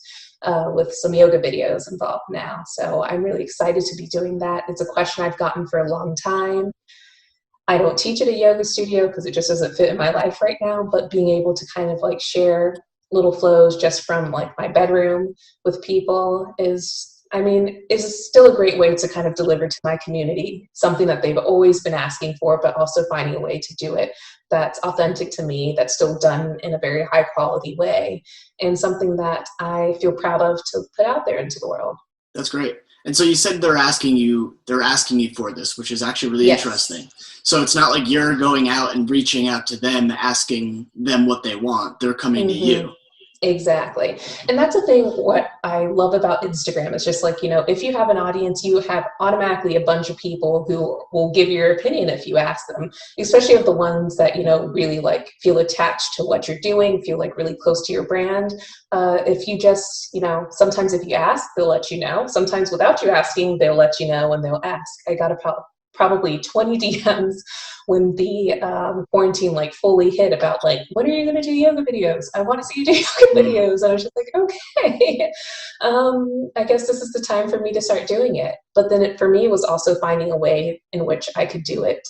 with some yoga videos involved now. So I'm really excited to be doing that. It's a question I've gotten for a long time. I don't teach at a yoga studio because it just doesn't fit in my life right now, but being able to kind of share little flows just from my bedroom with people is still a great way to kind of deliver to my community something that they've always been asking for, but also finding a way to do it that's authentic to me, that's still done in a very high quality way, and something that I feel proud of to put out there into the world. That's great. And so you said they're asking you for this, which is actually really interesting. So it's not like you're going out and reaching out to them, asking them what they want. They're coming to you. Exactly. And that's the thing, what I love about Instagram is just like, if you have an audience, you have automatically a bunch of people who will give your opinion if you ask them, especially of the ones that, really like feel attached to what you're doing, feel like really close to your brand. If you just, sometimes if you ask, they'll let you know. Sometimes without you asking, they'll let you know and they'll ask. I got probably 20 DMs when the quarantine like fully hit about like, when are you going to do yoga videos? I want to see you do yoga videos. I was just like, okay, I guess this is the time for me to start doing it. But then for me, it was also finding a way in which I could do it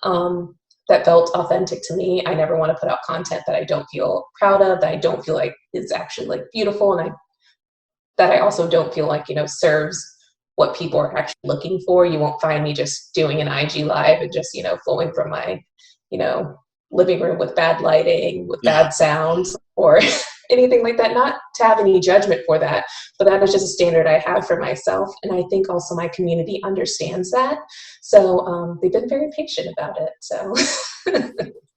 that felt authentic to me. I never want to put out content that I don't feel proud of, that I don't feel like is actually like beautiful, and that I also don't feel like, serves what people are actually looking for. You won't find me just doing an IG live and just, flowing from my, living room with bad lighting, with bad sounds or anything like that. Not to have any judgment for that, but that is just a standard I have for myself. And I think also my community understands that. So they've been very patient about it. So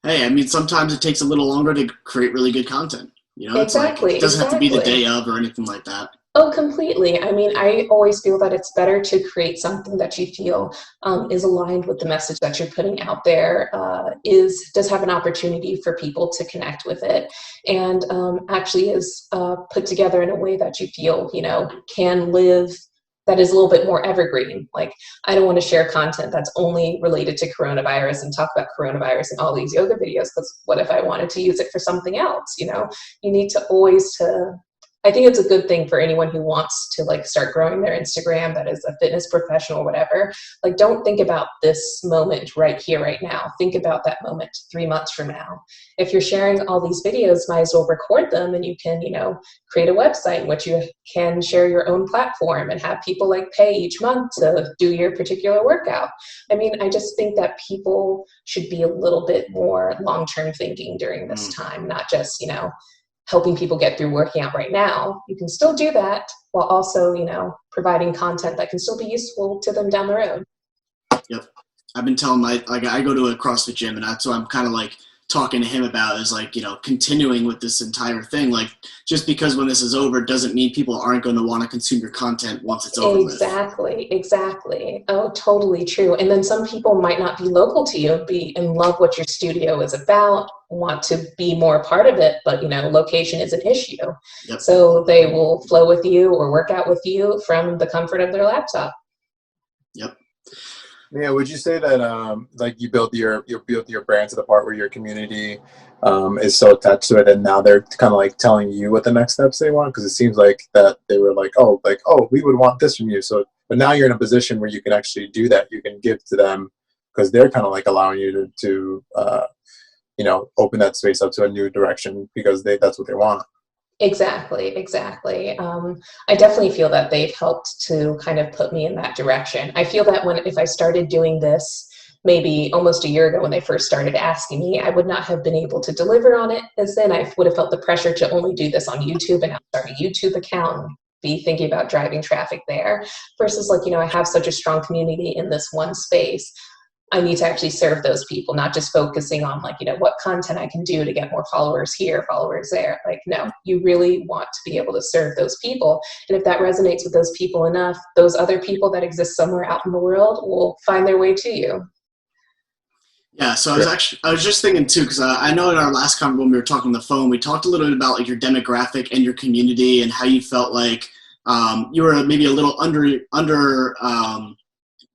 hey, I mean, sometimes it takes a little longer to create really good content. It's like, it doesn't have to be the day of or anything like that. Oh, completely. I mean, I always feel that it's better to create something that you feel is aligned with the message that you're putting out there, does have an opportunity for people to connect with it, and actually is put together in a way that you feel, can live, that is a little bit more evergreen. Like, I don't want to share content that's only related to coronavirus and talk about coronavirus in all these yoga videos, because what if I wanted to use it for something else? You need to always I think it's a good thing for anyone who wants to like start growing their Instagram, that is a fitness professional or whatever. Like, don't think about this moment right here, right now. Think about that moment 3 months from now. If you're sharing all these videos, might as well record them, and you can, create a website in which you can share your own platform and have people like pay each month to do your particular workout. I mean, I just think that people should be a little bit more long-term thinking during this time, not just, helping people get through working out right now. You can still do that while also, providing content that can still be useful to them down the road. Yep. I've been telling I go to a CrossFit gym, and that's what I'm kind of like talking to him about, is like, continuing with this entire thing. Like, just because when this is over doesn't mean people aren't going to want to consume your content once it's over with. Exactly. Oh, totally true. And then some people might not be local to you, be in love what your studio is about, want to be more a part of it, but location is an issue. Yep. So they will flow with you or work out with you from the comfort of their laptop. Yep. Yeah, would you say that like you built your brand to the part where your community is so attached to it, and now they're kind of like telling you what the next steps they want? Because it seems like that they were like, oh, we would want this from you. So, but now you're in a position where you can actually do that. You can give to them because they're kind of like allowing you to open that space up to a new direction because that's what they want. Exactly. I definitely feel that they've helped to kind of put me in that direction. I feel that if I started doing this maybe almost a year ago when they first started asking me, I would not have been able to deliver on it, as then I would have felt the pressure to only do this on YouTube and now start a YouTube account and be thinking about driving traffic there, versus like, I have such a strong community in this one space. I need to actually serve those people, not just focusing on like, what content I can do to get more followers here, followers there. Like, no, you really want to be able to serve those people. And if that resonates with those people enough, those other people that exist somewhere out in the world will find their way to you. Yeah, so I was just thinking too, because I know in our last conversation when we were talking on the phone, we talked a little bit about like your demographic and your community and how you felt like you were maybe a little under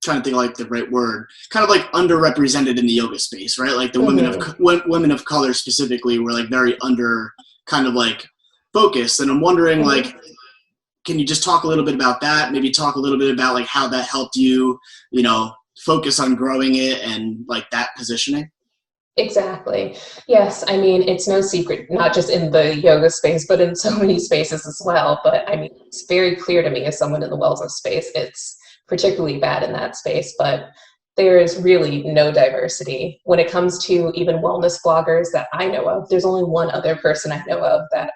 trying to think of like the right word, kind of like underrepresented in the yoga space, right? Like the women of color specifically were like very under kind of like focused. And I'm wondering like, can you just talk a little bit about that? Maybe talk a little bit about like how that helped you, focus on growing it and like that positioning? Exactly. Yes. I mean, it's no secret, not just in the yoga space, but in so many spaces as well. But I mean, it's very clear to me as someone in the wellness space, it's particularly bad in that space, but there is really no diversity when it comes to even wellness bloggers that I know of. There's only one other person I know of that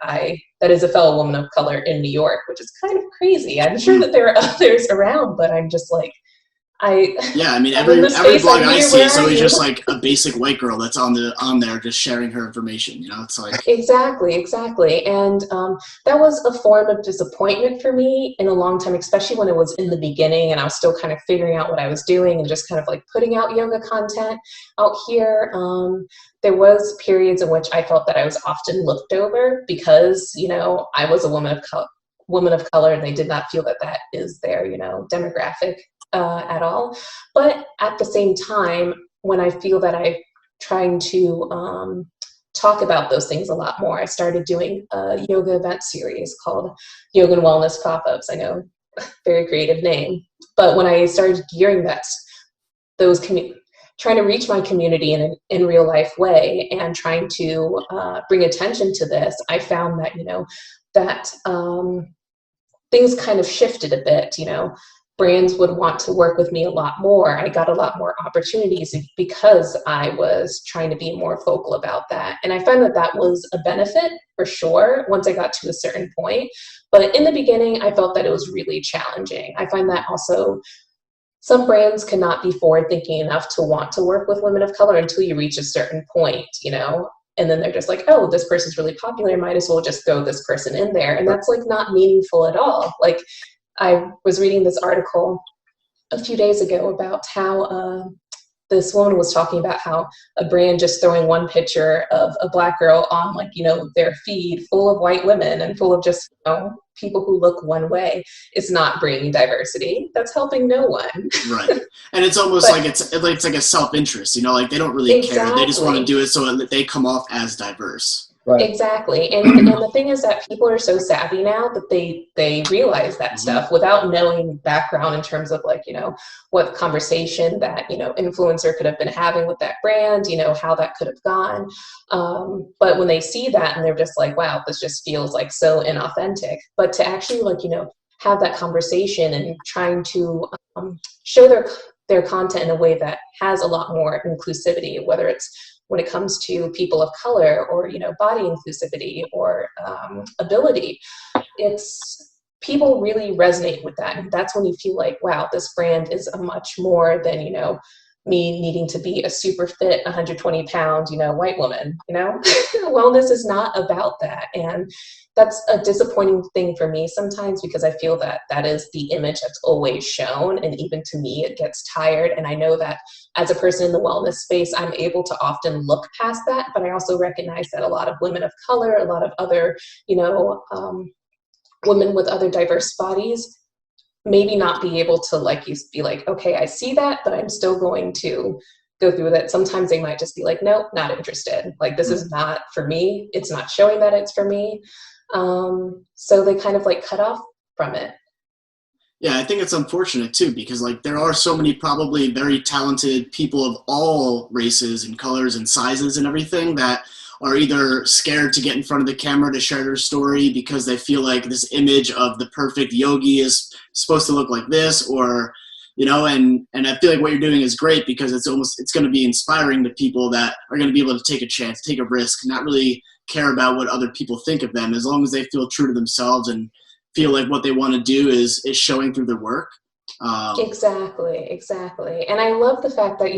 is a fellow woman of color in New York, which is kind of crazy. I'm sure that there are others around, but I'm just like, Yeah, I mean, I'm in the every space. blog I'm I here. see Where is are always you? just like a basic white girl that's on there just sharing her information. You know, it's like, Exactly. And that was a form of disappointment for me in a long time, especially when it was in the beginning and I was still kind of figuring out what I was doing and just kind of like putting out yoga content out here. There was periods in which I felt that I was often looked over because, I was a woman of color, and they did not feel that that is their, demographic at all. But at the same time, when I feel that I'm trying to talk about those things a lot more, I started doing a yoga event series called Yoga and Wellness Pop-Ups. I know, very creative name. But when I started gearing those trying to reach my community in real life way and trying to bring attention to this, I found that, that things kind of shifted a bit. Brands would want to work with me a lot more. I got a lot more opportunities because I was trying to be more vocal about that. And I found that that was a benefit for sure once I got to a certain point. But in the beginning, I felt that it was really challenging. I find that also some brands cannot be forward thinking enough to want to work with women of color until you reach a certain point, and then they're just like, oh, this person's really popular, might as well just throw this person in there. And that's like not meaningful at all. Like, I was reading this article a few days ago about how this woman was talking about how a brand just throwing one picture of a Black girl on, like, their feed full of white women and full of just, people who look one way is not bringing diversity. That's helping no one. right. And it's almost But like it's like a self-interest, like they don't really care. They just want to exactly. do it so that they come off as diverse. Right. Exactly. And the thing is that people are so savvy now that they realize that Mm-hmm. stuff without knowing background in terms of, like, what conversation that, influencer could have been having with that brand, how that could have gone. But when they see that and they're just like, wow, this just feels like so inauthentic. But to actually, like, have that conversation and trying to show their content in a way that has a lot more inclusivity, whether it's when it comes to people of color or, body inclusivity or ability, it's people really resonate with that. And that's when you feel like, wow, this brand is a much more than, me needing to be a super fit 120 pound, white woman. Wellness is not about that. And that's a disappointing thing for me sometimes, because I feel that that is the image that's always shown. And even to me, it gets tired. And I know that as a person in the wellness space, I'm able to often look past that. But I also recognize that a lot of women of color, a lot of other, women with other diverse bodies, maybe not be able to, like, you be like, okay, I see that, but I'm still going to go through that. Sometimes they might just be like, nope, not interested. Like, this is not for me. It's not showing that it's for me. So they kind of like cut off from it. Yeah, I think it's unfortunate too, because like there are so many probably very talented people of all races and colors and sizes and everything that are either scared to get in front of the camera to share their story because they feel like this image of the perfect yogi is supposed to look like this, or and I feel like what you're doing is great because it's going to be inspiring to people that are going to be able to take a chance, take a risk, not really care about what other people think of them, as long as they feel true to themselves and feel like what they want to do is showing through their work. Exactly. And I love the fact that,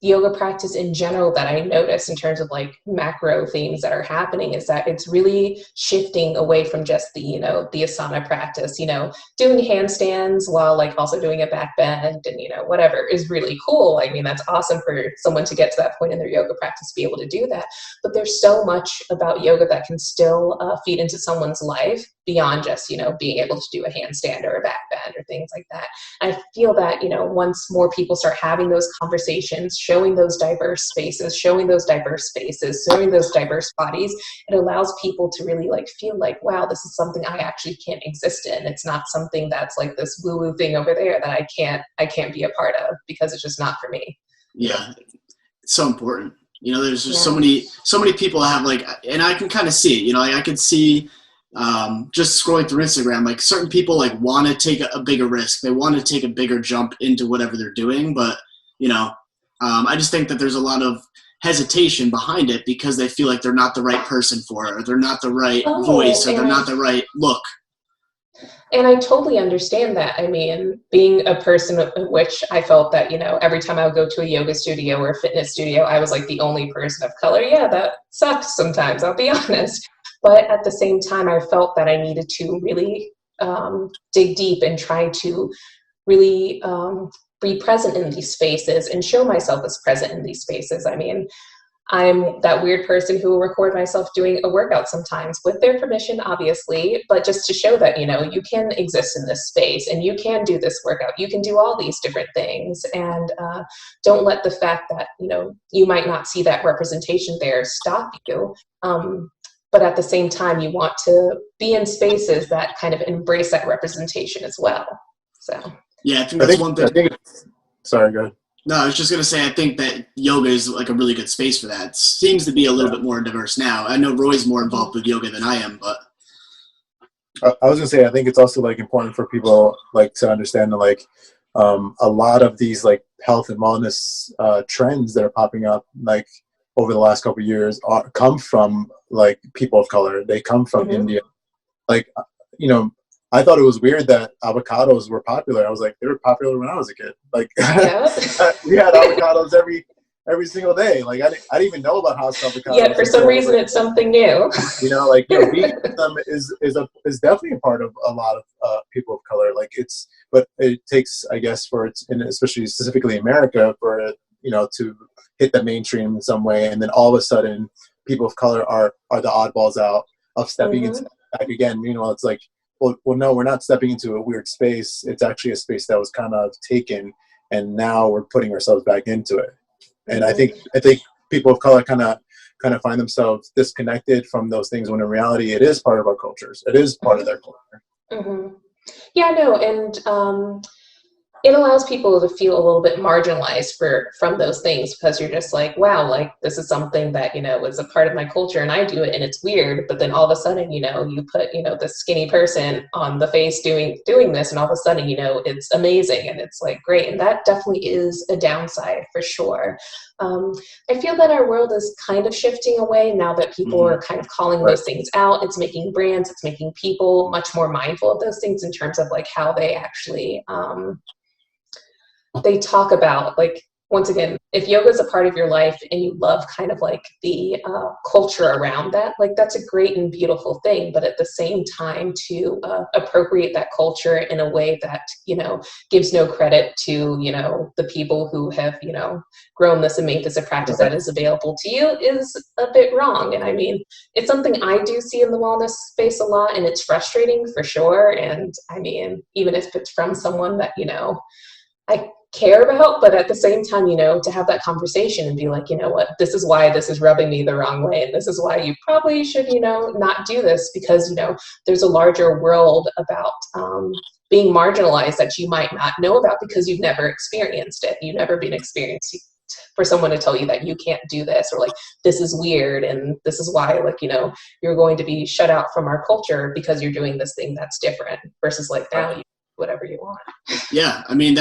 yoga practice in general, that I notice in terms of like macro things that are happening, is that it's really shifting away from just the, the asana practice, doing handstands while like also doing a back bend and, whatever is really cool. I mean, that's awesome for someone to get to that point in their yoga practice, to be able to do that. But there's so much about yoga that can still feed into someone's life beyond just, being able to do a handstand or a back bend or things like that. I feel that, once more people start having those conversations, showing those diverse spaces, showing those diverse faces, showing those diverse bodies, it allows people to really like feel like, wow, this is something I actually can't exist in. It's not something that's like this woo-woo thing over there that I can't be a part of because it's just not for me. Yeah, it's so important. There's just Yeah. so many people have like, and I can kind of see it. Like I could see just scrolling through Instagram, like certain people like want to take a bigger risk. They want to take a bigger jump into whatever they're doing, but I just think that there's a lot of hesitation behind it because they feel like they're not the right person for it, or they're not the right voice, or they're not the right look. And I totally understand that. I mean, being a person in which I felt that, every time I would go to a yoga studio or a fitness studio, I was like the only person of color. Yeah, that sucks sometimes, I'll be honest. But at the same time, I felt that I needed to really dig deep and try to really be present in these spaces and show myself as present in these spaces. I mean, I'm that weird person who will record myself doing a workout sometimes with their permission, obviously, but just to show that, you can exist in this space and you can do this workout. You can do all these different things, and don't let the fact that, you might not see that representation there stop you. But at the same time, you want to be in spaces that kind of embrace that representation as well. So. Yeah, I think that's one thing. Sorry, go ahead. No, I was just going to say, I think that yoga is like a really good space for that. It seems to be a little bit more diverse now. I know Roy's more involved with yoga than I am, but. I was going to say, I think it's also like important for people like to understand that like a lot of these like health and wellness trends that are popping up like over the last couple of years come from like people of color. They come from India. Like, I thought it was weird that avocados were popular. I was like, they were popular when I was a kid. Like, we had avocados every single day. Like, I didn't even know about house avocados. Yeah, for some reason, it's something new. Veganism is definitely a part of a lot of people of color. Like, but it takes, I guess, and especially specifically America, for it, to hit the mainstream in some way, and then all of a sudden, people of color are the oddballs out of stepping into back again. It's like. Well, no, we're not stepping into a weird space. It's actually a space that was kind of taken, and now we're putting ourselves back into it. And I think people of color kind of find themselves disconnected from those things, when in reality, it is part of our cultures. It is part of their culture. Mm-hmm. Yeah, no, and it allows people to feel a little bit marginalized from those things, because you're just like, wow, like this is something that, is a part of my culture and I do it and it's weird. But then all of a sudden, you put, this skinny person on the face doing this, and all of a sudden, it's amazing and it's like great. And that definitely is a downside for sure. I feel that our world is kind of shifting away now that people are kind of calling those things out. It's making brands, it's making people much more mindful of those things in terms of like how they actually, they talk about, like, once again, if yoga is a part of your life and you love kind of like the culture around that, like that's a great and beautiful thing. But at the same time, to appropriate that culture in a way that, gives no credit to, the people who have, grown this and made this a practice that is available to you is a bit wrong. And I mean, it's something I do see in the wellness space a lot, and it's frustrating for sure. And I mean, even if it's from someone that, I care about, but at the same time, to have that conversation and be like, what, this is why this is rubbing me the wrong way, and this is why you probably should, not do this, because, there's a larger world about being marginalized that you might not know about because you've never experienced it. You've never been experienced for someone to tell you that you can't do this, or like, this is weird, and this is why, like, you're going to be shut out from our culture because you're doing this thing that's different, versus like, now you whatever you want. Yeah, I mean,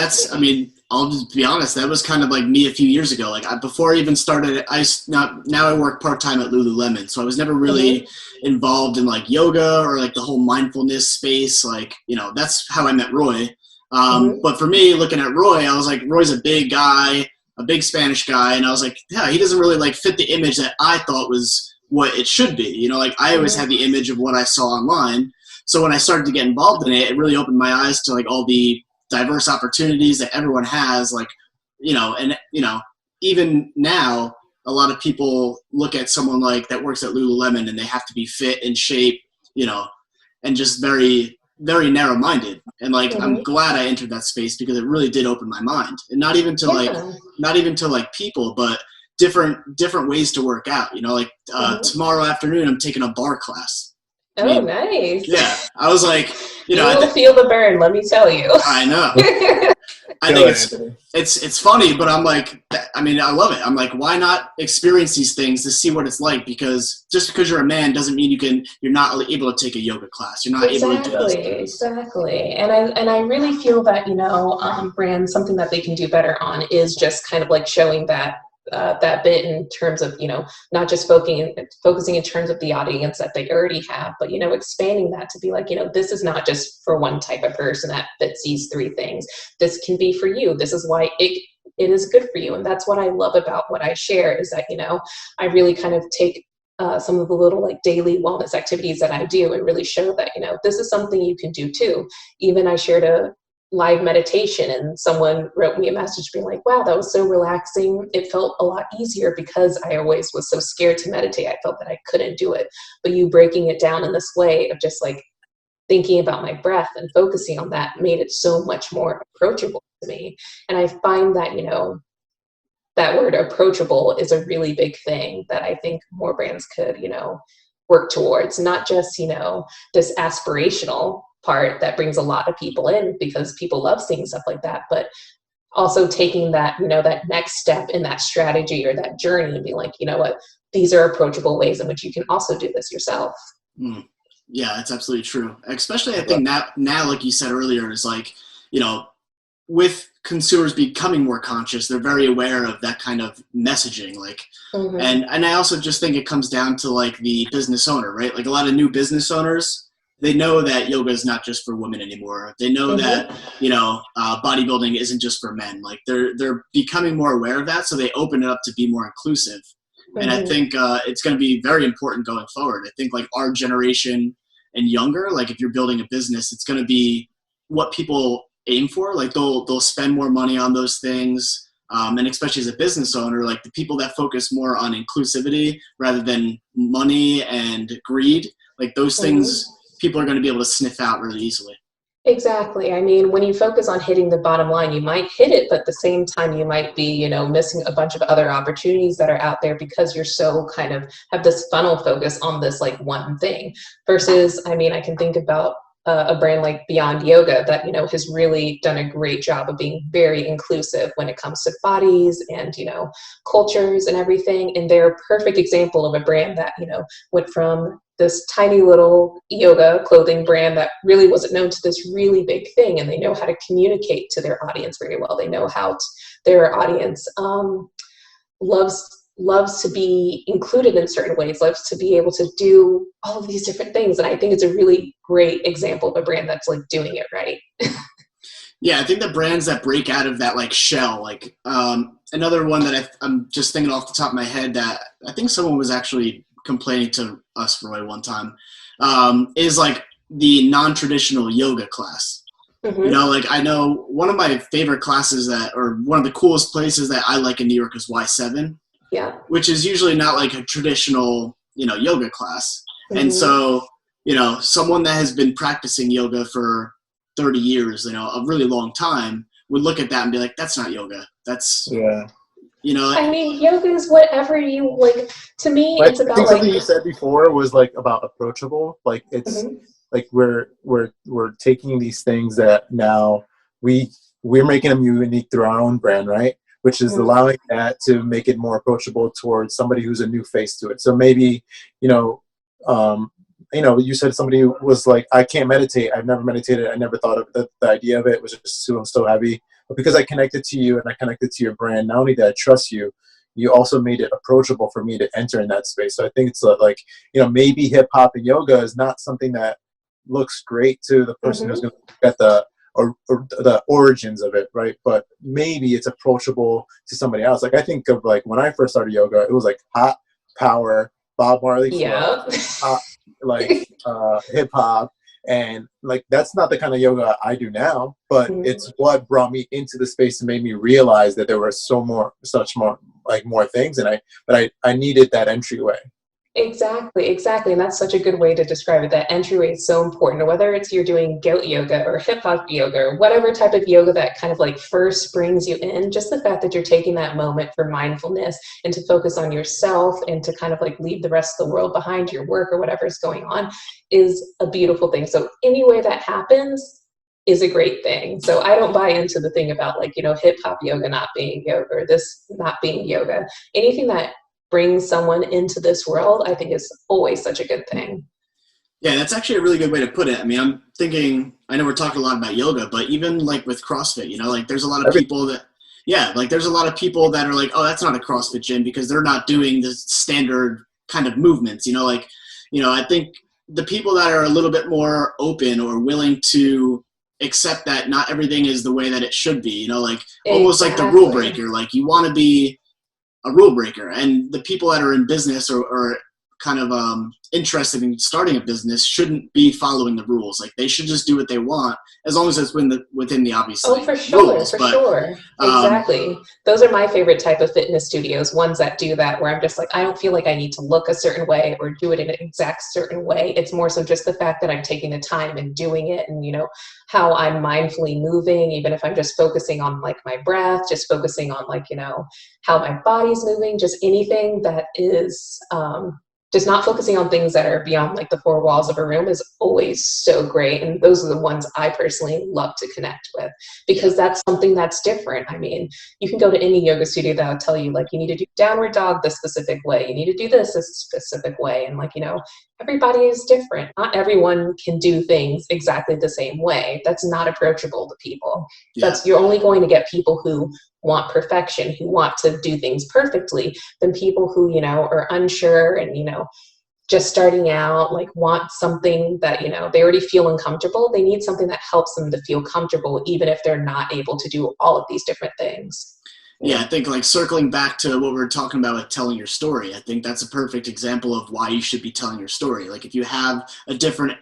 I'll just be honest, that was kind of like me a few years ago. Like, before I even started, now I work part-time at Lululemon, so I was never really involved in like yoga or like the whole mindfulness space. Like, that's how I met Roy. But for me, looking at Roy, I was like, Roy's a big guy, a big Spanish guy, and I was like, yeah, he doesn't really like fit the image that I thought was what it should be. Like, I always had the image of what I saw online. So when I started to get involved in it, it really opened my eyes to like all the diverse opportunities that everyone has, like, even now, a lot of people look at someone like that works at Lululemon and they have to be fit in shape, and just very, very narrow-minded. And like, I'm glad I entered that space because it really did open my mind, and not even to like people, but different ways to work out. Tomorrow afternoon, I'm taking a bar class. Nice. Yeah, I was like, you will feel the burn, let me tell you. I know. I think it's funny, but I'm like, I love it. I'm like, why not experience these things to see what it's like? Because just because you're a man doesn't mean you're not able to take a yoga class. You're not able to do those things. Exactly. And I really feel that, brands, something that they can do better on is just kind of like showing that that bit in terms of, not just focusing in terms of the audience that they already have, but, expanding that to be like, this is not just for one type of person that fits these three things. This can be for you. This is why it is good for you. And that's what I love about what I share is that, I really kind of take some of the little like daily wellness activities that I do and really show that, this is something you can do too. Even I shared a live meditation and someone wrote me a message being like, wow, that was so relaxing. It felt a lot easier because I always was so scared to meditate. I felt that I couldn't do it. But you breaking it down in this way of just like thinking about my breath and focusing on that made it so much more approachable to me. And I find that, that word approachable is a really big thing that I think more brands could, work towards, not just, this aspirational part that brings a lot of people in because people love seeing stuff like that, but also taking that, that next step in that strategy or that journey and being like, you know what, these are approachable ways in which you can also do this yourself. Yeah, that's absolutely true. Especially, I think now, like you said earlier, is like, with consumers becoming more conscious, they're very aware of that kind of messaging. Like, and I also just think it comes down to like the business owner, right? Like a lot of new business owners, they know that yoga is not just for women anymore. They know that, bodybuilding isn't just for men. Like they're becoming more aware of that. So they open it up to be more inclusive. And I think it's going to be very important going forward. I think like our generation and younger, like if you're building a business, it's going to be what people aim for. Like they'll spend more money on those things. And especially as a business owner, like the people that focus more on inclusivity rather than money and greed, like those things people are going to be able to sniff out really easily. Exactly. I mean, when you focus on hitting the bottom line, you might hit it, but at the same time, you might be, missing a bunch of other opportunities that are out there because you're so kind of have this funnel focus on this like one thing versus, I mean, I can think about a brand like Beyond Yoga that, has really done a great job of being very inclusive when it comes to bodies and, cultures and everything. And they're a perfect example of a brand that, went from this tiny little yoga clothing brand that really wasn't known to this really big thing. And they know how to communicate to their audience very well. They know how their audience loves to be included in certain ways, loves to be able to do all of these different things. And I think it's a really great example of a brand that's like doing it right. Yeah, I think the brands that break out of that like shell, like another one that I'm just thinking off the top of my head that I think someone was actually complaining to us for one time, is like the non-traditional yoga class. Like I know one of my favorite classes or one of the coolest places that I like in New York is Y7. Yeah. Which is usually not like a traditional, yoga class. And so, someone that has been practicing yoga for 30 years, a really long time would look at that and be like, that's not yoga. That's, I mean, yoga is whatever you like. To me, it's about I think something you said before was like about approachable. Like it's like we're taking these things that now we're making them unique through our own brand, right? Which is allowing that to make it more approachable towards somebody who's a new face to it. So maybe, you said somebody was like, I can't meditate. I've never meditated. I never thought of the idea of it. It was just so heavy. But because I connected to you and I connected to your brand, not only did I trust you, you also made it approachable for me to enter in that space. So I think it's like, maybe hip hop and yoga is not something that looks great to the person who's going to get or the origins of it, right? But maybe it's approachable to somebody else. Like I think of like when I first started yoga, it was like hot power, Bob Marley flow, hip hop, and like that's not the kind of yoga I do now. But it's what brought me into the space and made me realize that there were more things, and I needed that entryway. Exactly. And that's such a good way to describe it. That entryway is so important, whether it's you're doing goat yoga or hip hop yoga or whatever type of yoga that kind of like first brings you in. Just the fact that you're taking that moment for mindfulness and to focus on yourself and to kind of like leave the rest of the world behind, your work or whatever is going on, is a beautiful thing. So any way that happens is a great thing. So I don't buy into the thing about like, hip hop yoga not being yoga or this not being yoga. Anything that brings someone into this world, I think is always such a good thing. Yeah, that's actually a really good way to put it. I mean, I'm thinking, I know we're talking a lot about yoga, but even like with CrossFit, like there's a lot of people that, Yeah, like there's a lot of people that are like, oh, that's not a CrossFit gym because they're not doing the standard kind of movements, like, I think the people that are a little bit more open or willing to accept that not everything is the way that it should be, like almost like the rule Exactly. breaker, like you want to be a rule breaker. And the people that are in business or kind of interested in starting a business shouldn't be following the rules. Like they should just do what they want as long as it's within the Oh, obviously for sure, rules. for But sure. um, Exactly. Those are my favorite type of fitness studios, ones that do that, where I'm just like, I don't feel like I need to look a certain way or do it in an exact certain way. It's more so just the fact that I'm taking the time and doing it, and, how I'm mindfully moving, even if I'm just focusing on like my breath, just focusing on like, how my body's moving, just anything that is, just not focusing on things that are beyond like the four walls of a room is always so great. And those are the ones I personally love to connect with, because that's something that's different. I mean, you can go to any yoga studio that'll tell you like you need to do downward dog this specific way, you need to do this specific way, and like, everybody is different. Not everyone can do things exactly the same way. That's not approachable to people. yeah, You're only going to get people who want perfection, who want to do things perfectly, than people who, are unsure and, just starting out, like want something that, they already feel uncomfortable. They need something that helps them to feel comfortable, even if they're not able to do all of these different things. yeah, I think like circling back to what we were talking about with telling your story, I think that's a perfect example of why you should be telling your story. Like if you have a different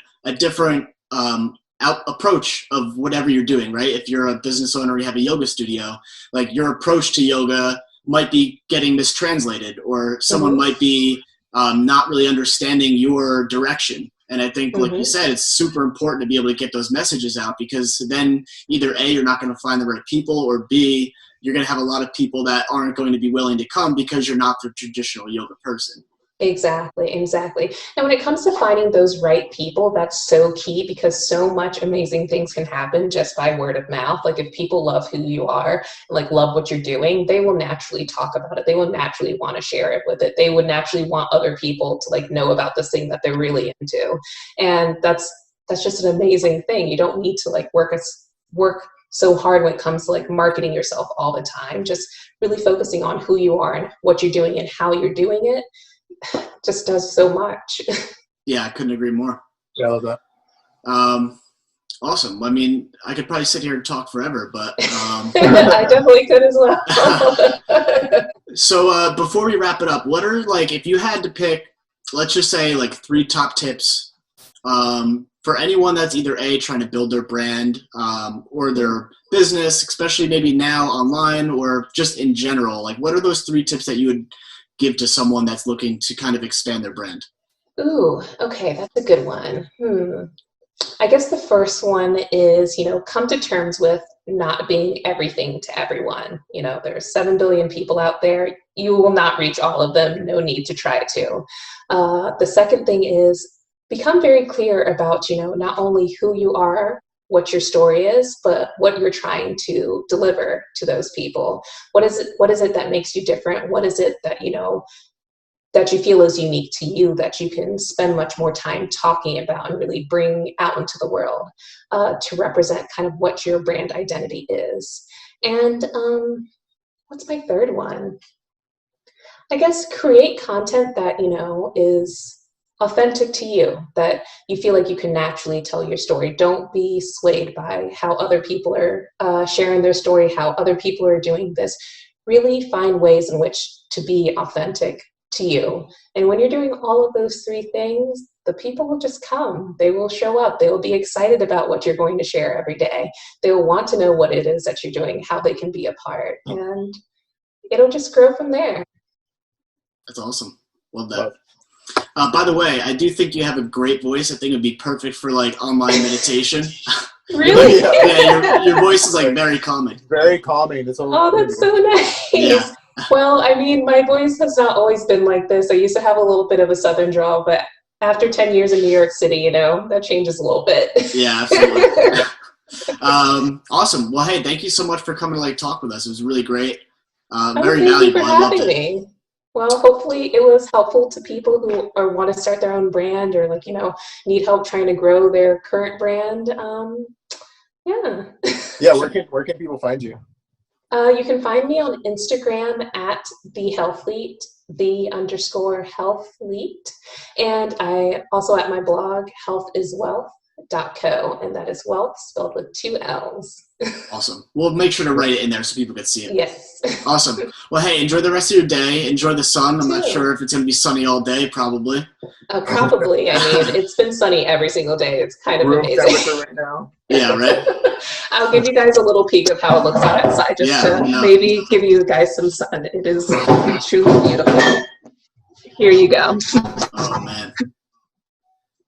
approach of whatever you're doing, right? If you're a business owner, you have a yoga studio, like your approach to yoga might be getting mistranslated, or someone Mm-hmm. might be not really understanding your direction. And I think, like you Mm-hmm. said, it's super important to be able to get those messages out, because then either A, you're not going to find the right people, or B, you're going to have a lot of people that aren't going to be willing to come because you're not the traditional yoga person. Exactly, exactly. And when it comes to finding those right people, that's so key, because so much amazing things can happen just by word of mouth. Like if people love who you are, like love what you're doing, they will naturally talk about it. They will naturally want to share it with it. They would naturally want other people to like know about this thing that they're really into. And that's just an amazing thing. You don't need to like work so hard when it comes to like marketing yourself all the time. Just really focusing on who you are and what you're doing and how you're doing it just does so much. Yeah, I couldn't agree more. Yeah, I love that. Awesome. I mean, I could probably sit here and talk forever, but I definitely could as well. so before we wrap it up, what are like, if you had to pick, let's just say like 3 top tips for anyone that's either A, trying to build their brand or their business, especially maybe now online or just in general, like what are those 3 tips that you would give to someone that's looking to kind of expand their brand? Ooh, okay, that's a good one. I guess the first one is, come to terms with not being everything to everyone. There's 7 billion people out there. You will not reach all of them. No need to try to. The second thing is become very clear about, not only who you are, what your story is, but what you're trying to deliver to those people. What is it? What is it that makes you different? What is it that, that you feel is unique to you, that you can spend much more time talking about and really bring out into the world to represent kind of what your brand identity is. And what's my third one? I guess create content that, is authentic to you, that you feel like you can naturally tell your story. Don't be swayed by how other people are sharing their story, how other people are doing this. Really find ways in which to be authentic to you. And when you're doing all of those 3 things, the people will just come. They will show up. They will be excited about what you're going to share every day. They will want to know what it is that you're doing, how they can be a part. And it'll just grow from there. That's awesome. Love Love. that. By the way, I do think you have a great voice. I think it would be perfect for like online meditation. Really? Yeah, your voice is like very calming. Very calming. That's all. Oh, that's so nice. Yeah. Well, I mean, my voice has not always been like this. I used to have a little bit of a southern drawl, but after 10 years in New York City, that changes a little bit. Yeah, absolutely. Awesome. Well, hey, thank you so much for coming to like talk with us. It was really great. Very Thank you valuable. for I loved having it. me. Well, hopefully it was helpful to people who or want to start their own brand, or like, need help trying to grow their current brand. Yeah. Yeah, where can people find you? You can find me on Instagram at the Healthlete, _Healthlete. And I also at my blog, healthiswealth.co, and that is wealth spelled with 2 L's. Awesome. We'll make sure to write it in there so people can see it. Yes. Awesome. Well, hey, enjoy the rest of your day. Enjoy the sun. I'm not sure if it's going to be sunny all day, probably. Probably. I mean, it's been sunny every single day. It's kind of amazing. Right now. Yeah, right? I'll give you guys a little peek of how it looks outside, just to maybe give you guys some sun. It is truly beautiful. Here you go. Oh, man.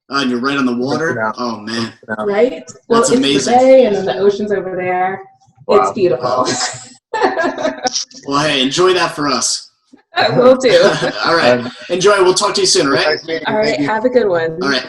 And you're right on the water? Oh, man. Right? Well, That's amazing. It's the bay, and then the ocean's over there. Wow. It's beautiful. Wow. Well, hey, enjoy that for us. I will do. All right. Enjoy. We'll talk to you soon, all right? All right. Have a good one. All right.